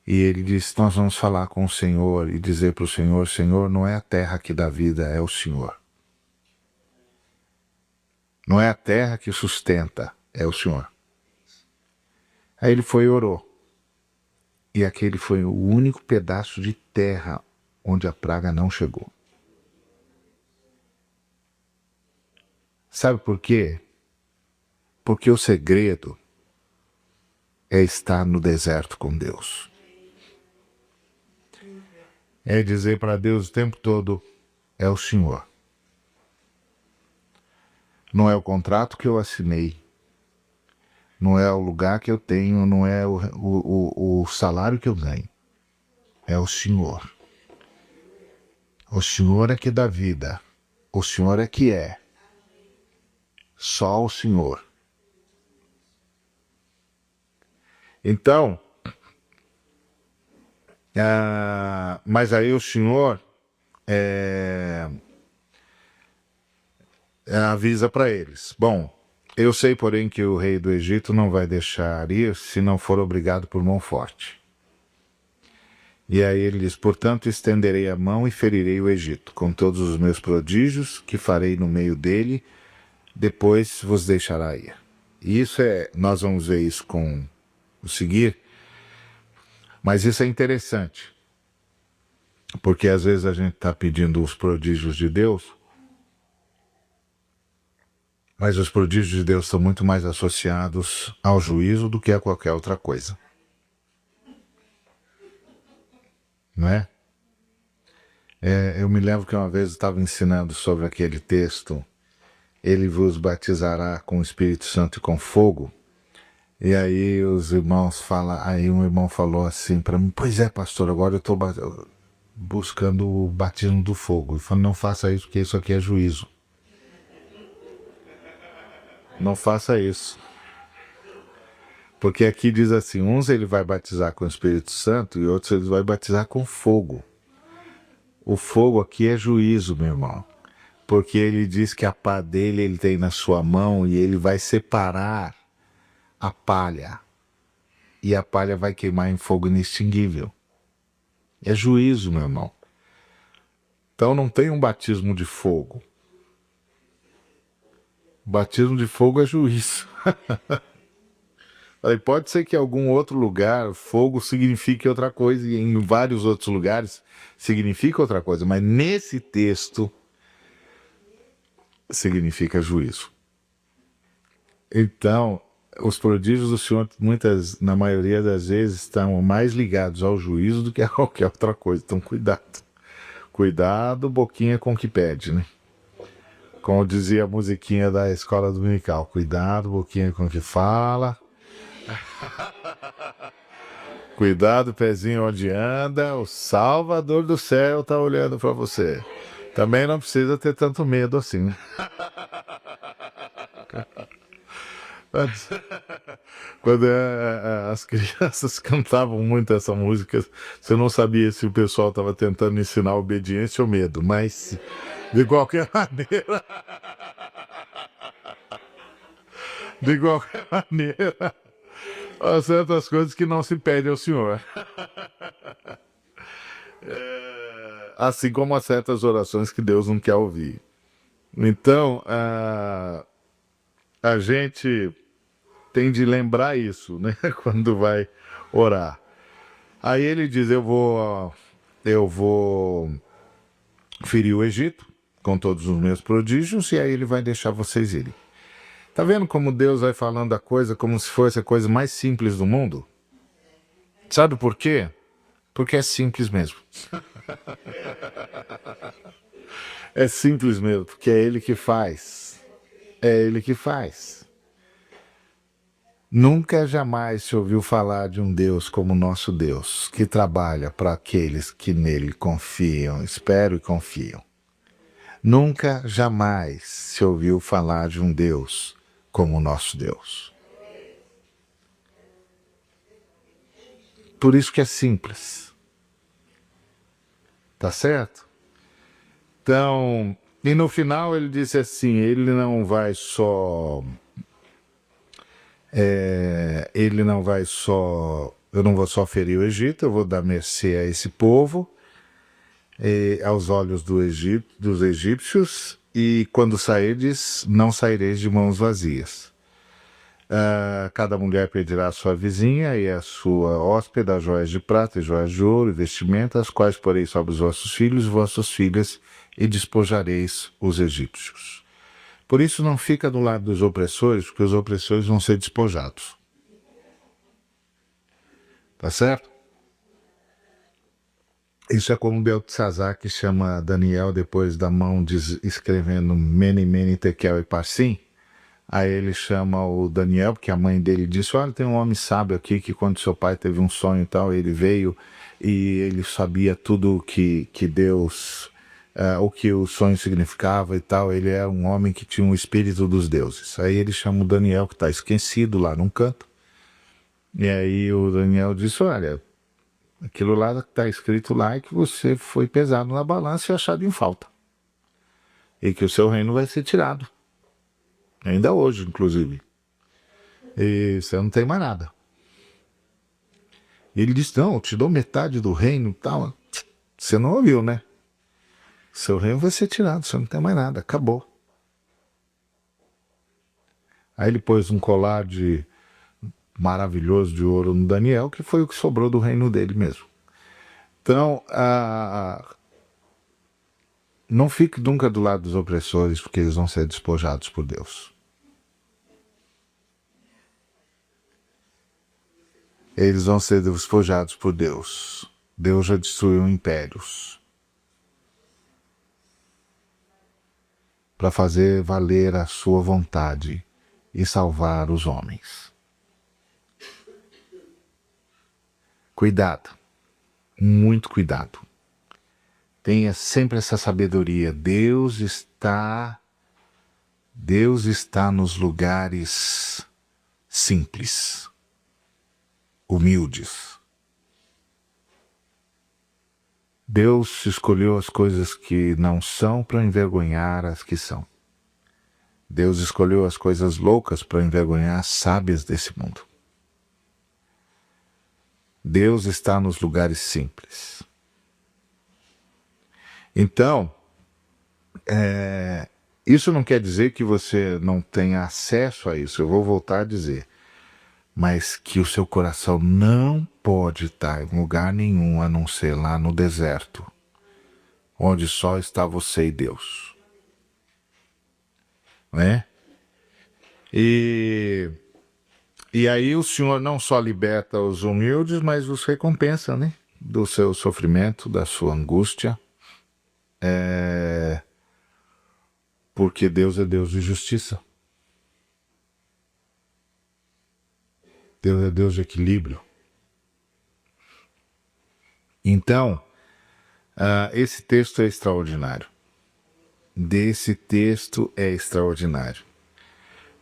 E ele disse: nós vamos falar com o Senhor e dizer para o Senhor: Senhor, não é a terra que dá vida, é o Senhor. Não é a terra que sustenta, é o Senhor. Aí ele foi e orou. E aquele foi o único pedaço de terra onde a praga não chegou. Sabe por quê? Porque o segredo é estar no deserto com Deus. É dizer para Deus o tempo todo: é o Senhor. Não é o contrato que eu assinei, não é o lugar que eu tenho, não é o salário que eu ganho. É o Senhor. O Senhor é que dá vida. O Senhor é que é. Só o Senhor. Então, mas aí o Senhor avisa para eles: bom, eu sei, porém, que o rei do Egito não vai deixar ir se não for obrigado por mão forte. E aí ele diz: portanto, estenderei a mão e ferirei o Egito, com todos os meus prodígios que farei no meio dele, depois vos deixará ir. E isso nós vamos ver isso com o seguir, mas isso é interessante, porque às vezes a gente está pedindo os prodígios de Deus, mas os prodígios de Deus são muito mais associados ao juízo do que a qualquer outra coisa. Não é? Eu me lembro que uma vez eu estava ensinando sobre aquele texto: ele vos batizará com o Espírito Santo e com fogo. E aí os irmãos aí um irmão falou assim para mim: pois é, pastor, agora eu estou buscando o batismo do fogo. Eu falei: não faça isso, porque isso aqui é juízo. Não faça isso. Porque aqui diz assim: uns ele vai batizar com o Espírito Santo e outros ele vai batizar com fogo. O fogo aqui é juízo, meu irmão. Porque ele diz que a pá dele ele tem na sua mão e ele vai separar a palha. E a palha vai queimar em fogo inextinguível. É juízo, meu irmão. Então não tem um batismo de fogo. O batismo de fogo é juízo. Falei, pode ser que em algum outro lugar fogo signifique outra coisa e em vários outros lugares significa outra coisa, mas nesse texto significa juízo. Então, os prodígios do Senhor, na maioria das vezes, estão mais ligados ao juízo do que a qualquer outra coisa. Então, cuidado. Cuidado, boquinha com o que pede, né? Como dizia a musiquinha da escola dominical. Cuidado, boquinha com o que fala. Cuidado, pezinho onde anda. O Salvador do céu tá olhando para você. Também não precisa ter tanto medo assim. Quando as crianças cantavam muito essa música, você não sabia se o pessoal estava tentando ensinar obediência ou medo, mas de qualquer maneira, há certas coisas que não se pede ao Senhor. Assim como há certas orações que Deus não quer ouvir. Então, a gente tem de lembrar isso, né? Quando vai orar. Aí ele diz, eu vou ferir o Egito com todos os meus prodígios e aí ele vai deixar vocês irem. Tá vendo como Deus vai falando a coisa como se fosse a coisa mais simples do mundo? Sabe por quê? Porque é simples mesmo. É simples mesmo, porque é Ele que faz. É Ele que faz. Nunca jamais se ouviu falar de um Deus como o nosso Deus, que trabalha para aqueles que nele confiam, esperam e confiam. Nunca jamais se ouviu falar de um Deus como o nosso Deus. Por isso que é simples. Tá certo? Então, e no final ele disse assim, eu não vou só ferir o Egito, eu vou dar mercê a esse povo, aos olhos dos egípcios, e quando sairdes, não saireis de mãos vazias. Cada mulher pedirá a sua vizinha e a sua hóspeda joias de prata e joias de ouro e vestimentas, as quais porei sobre os vossos filhos e vossas filhas, e despojareis os egípcios. Por isso não fica do lado dos opressores, porque os opressores vão ser despojados. Tá certo? Isso é como Beltesazar, que chama Daniel depois da mão escrevendo Mene, Mene, Tekel e Parsim. Aí ele chama o Daniel, porque a mãe dele disse, olha, tem um homem sábio aqui que quando seu pai teve um sonho e tal, ele veio e ele sabia tudo que Deus, o que o sonho significava e tal. Ele era um homem que tinha um espírito dos deuses. Aí ele chama o Daniel, que está esquecido lá num canto. E aí o Daniel disse, olha, aquilo lá que está escrito lá é que você foi pesado na balança e achado em falta. E que o seu reino vai ser tirado. Ainda hoje, inclusive. E você não tem mais nada. E ele disse, não, eu te dou metade do reino e tal. Você não ouviu, né? Seu reino vai ser tirado, você não tem mais nada, acabou. Aí ele pôs um colar maravilhoso de ouro no Daniel, que foi o que sobrou do reino dele mesmo. Então, não fique nunca do lado dos opressores, porque eles vão ser despojados por Deus. Eles vão ser despojados por Deus. Deus já destruiu impérios para fazer valer a sua vontade e salvar os homens. Cuidado, muito cuidado. Tenha sempre essa sabedoria. Deus está nos lugares simples, humildes. Deus escolheu as coisas que não são para envergonhar as que são. Deus escolheu as coisas loucas para envergonhar as sábias desse mundo. Deus está nos lugares simples. Então, isso não quer dizer que você não tenha acesso a isso. Eu vou voltar a dizer. Mas que o seu coração não pode estar em lugar nenhum a não ser lá no deserto, onde só está você e Deus. Né? E aí o Senhor não só liberta os humildes, mas os recompensa, né? Do seu sofrimento, da sua angústia. Porque Deus é Deus de justiça. Deus é Deus de equilíbrio. Então, esse texto é extraordinário. Desse texto é extraordinário.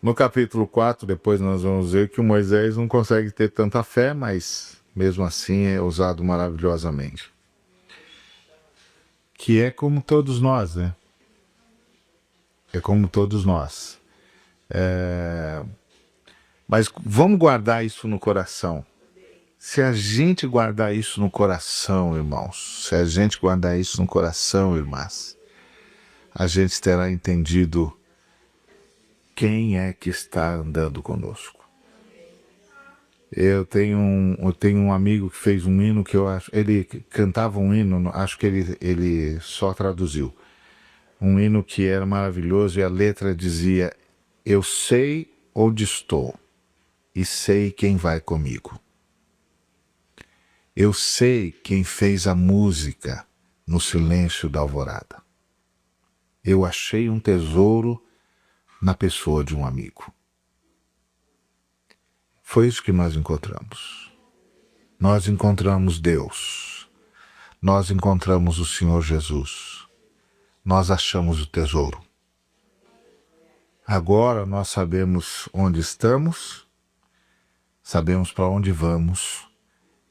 No capítulo 4, depois nós vamos ver que o Moisés não consegue ter tanta fé, mas mesmo assim é usado maravilhosamente. Que é como todos nós, né? É como todos nós. Mas vamos guardar isso no coração. Se a gente guardar isso no coração, irmãos, se a gente guardar isso no coração, irmãs, a gente terá entendido quem é que está andando conosco. Eu tenho um amigo que fez um hino que eu acho, ele cantava um hino, acho que ele só traduziu. Um hino que era maravilhoso e a letra dizia: eu sei onde estou e sei quem vai comigo. Eu sei quem fez a música no silêncio da alvorada. Eu achei um tesouro na pessoa de um amigo. Foi isso que nós encontramos. Nós encontramos Deus. Nós encontramos o Senhor Jesus. Nós achamos o tesouro. Agora nós sabemos onde estamos, sabemos para onde vamos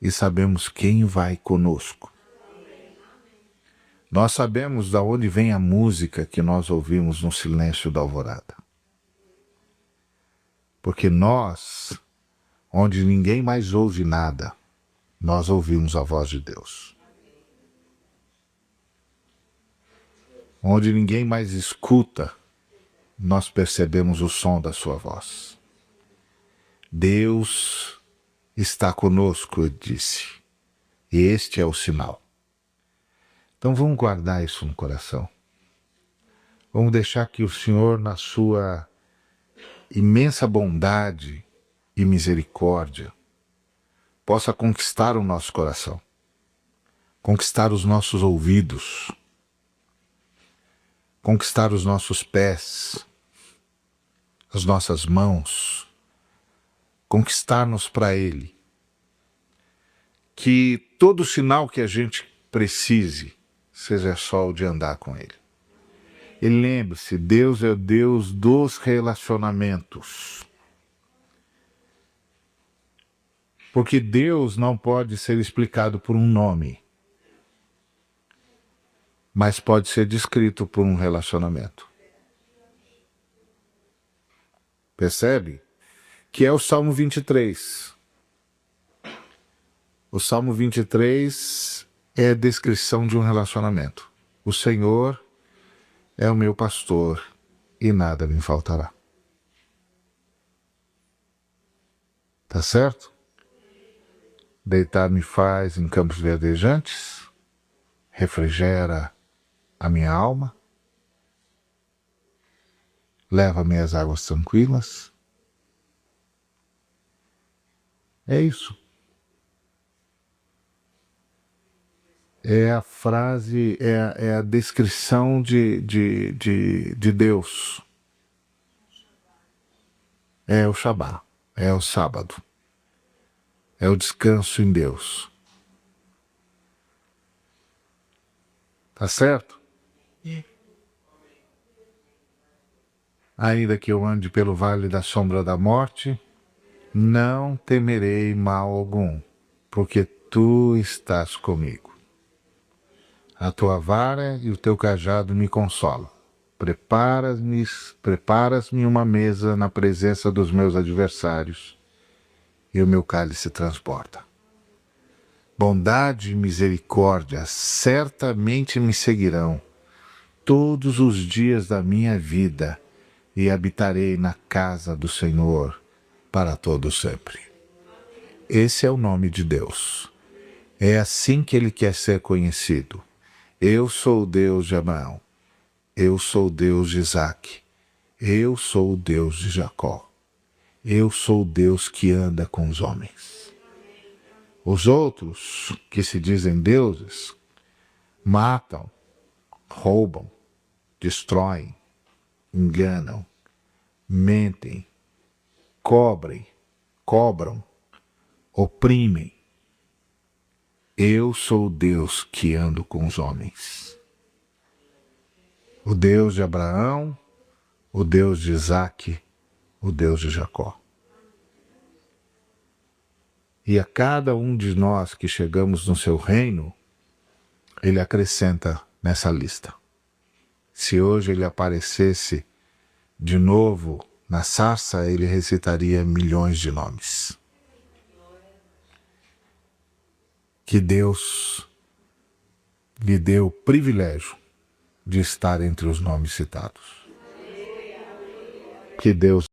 e sabemos quem vai conosco. Nós sabemos de onde vem a música que nós ouvimos no silêncio da alvorada. Porque nós, onde ninguém mais ouve nada, nós ouvimos a voz de Deus. Onde ninguém mais escuta, nós percebemos o som da sua voz. Deus está conosco, eu disse, e este é o sinal. Então vamos guardar isso no coração. Vamos deixar que o Senhor, na sua imensa bondade e misericórdia, possa conquistar o nosso coração, conquistar os nossos ouvidos, conquistar os nossos pés, as nossas mãos, conquistar-nos para Ele. Que todo sinal que a gente precise seja só o de andar com Ele. E lembre-se, Deus é o Deus dos relacionamentos. Porque Deus não pode ser explicado por um nome, mas pode ser descrito por um relacionamento. Percebe? Que é o Salmo 23. O Salmo 23 é a descrição de um relacionamento. O Senhor é o meu pastor e nada me faltará. Tá certo? Deitar-me faz em campos verdejantes, refrigera a minha alma, leva-me às águas tranquilas. É isso. É a frase, é a descrição de Deus. É o Shabá, é o sábado. É o descanso em Deus. Tá certo? Ainda que eu ande pelo vale da sombra da morte, não temerei mal algum, porque tu estás comigo. A tua vara e o teu cajado me consolam. preparas-me uma mesa na presença dos meus adversários, e o meu cálice transborda. Bondade e misericórdia certamente me seguirão todos os dias da minha vida, e habitarei na casa do Senhor para todo sempre. Esse é o nome de Deus. É assim que ele quer ser conhecido. Eu sou o Deus de Abraão. Eu sou o Deus de Isaque. Eu sou o Deus de Jacó. Eu sou o Deus que anda com os homens. Os outros, que se dizem deuses, matam, roubam, destroem, enganam, mentem, cobram, oprimem. Eu sou o Deus que ando com os homens. O Deus de Abraão, o Deus de Isaque, o Deus de Jacó. E a cada um de nós que chegamos no seu reino, ele acrescenta nessa lista. Se hoje ele aparecesse de novo na sarça, ele recitaria milhões de nomes. Que Deus lhe deu o privilégio de estar entre os nomes citados. Que Deus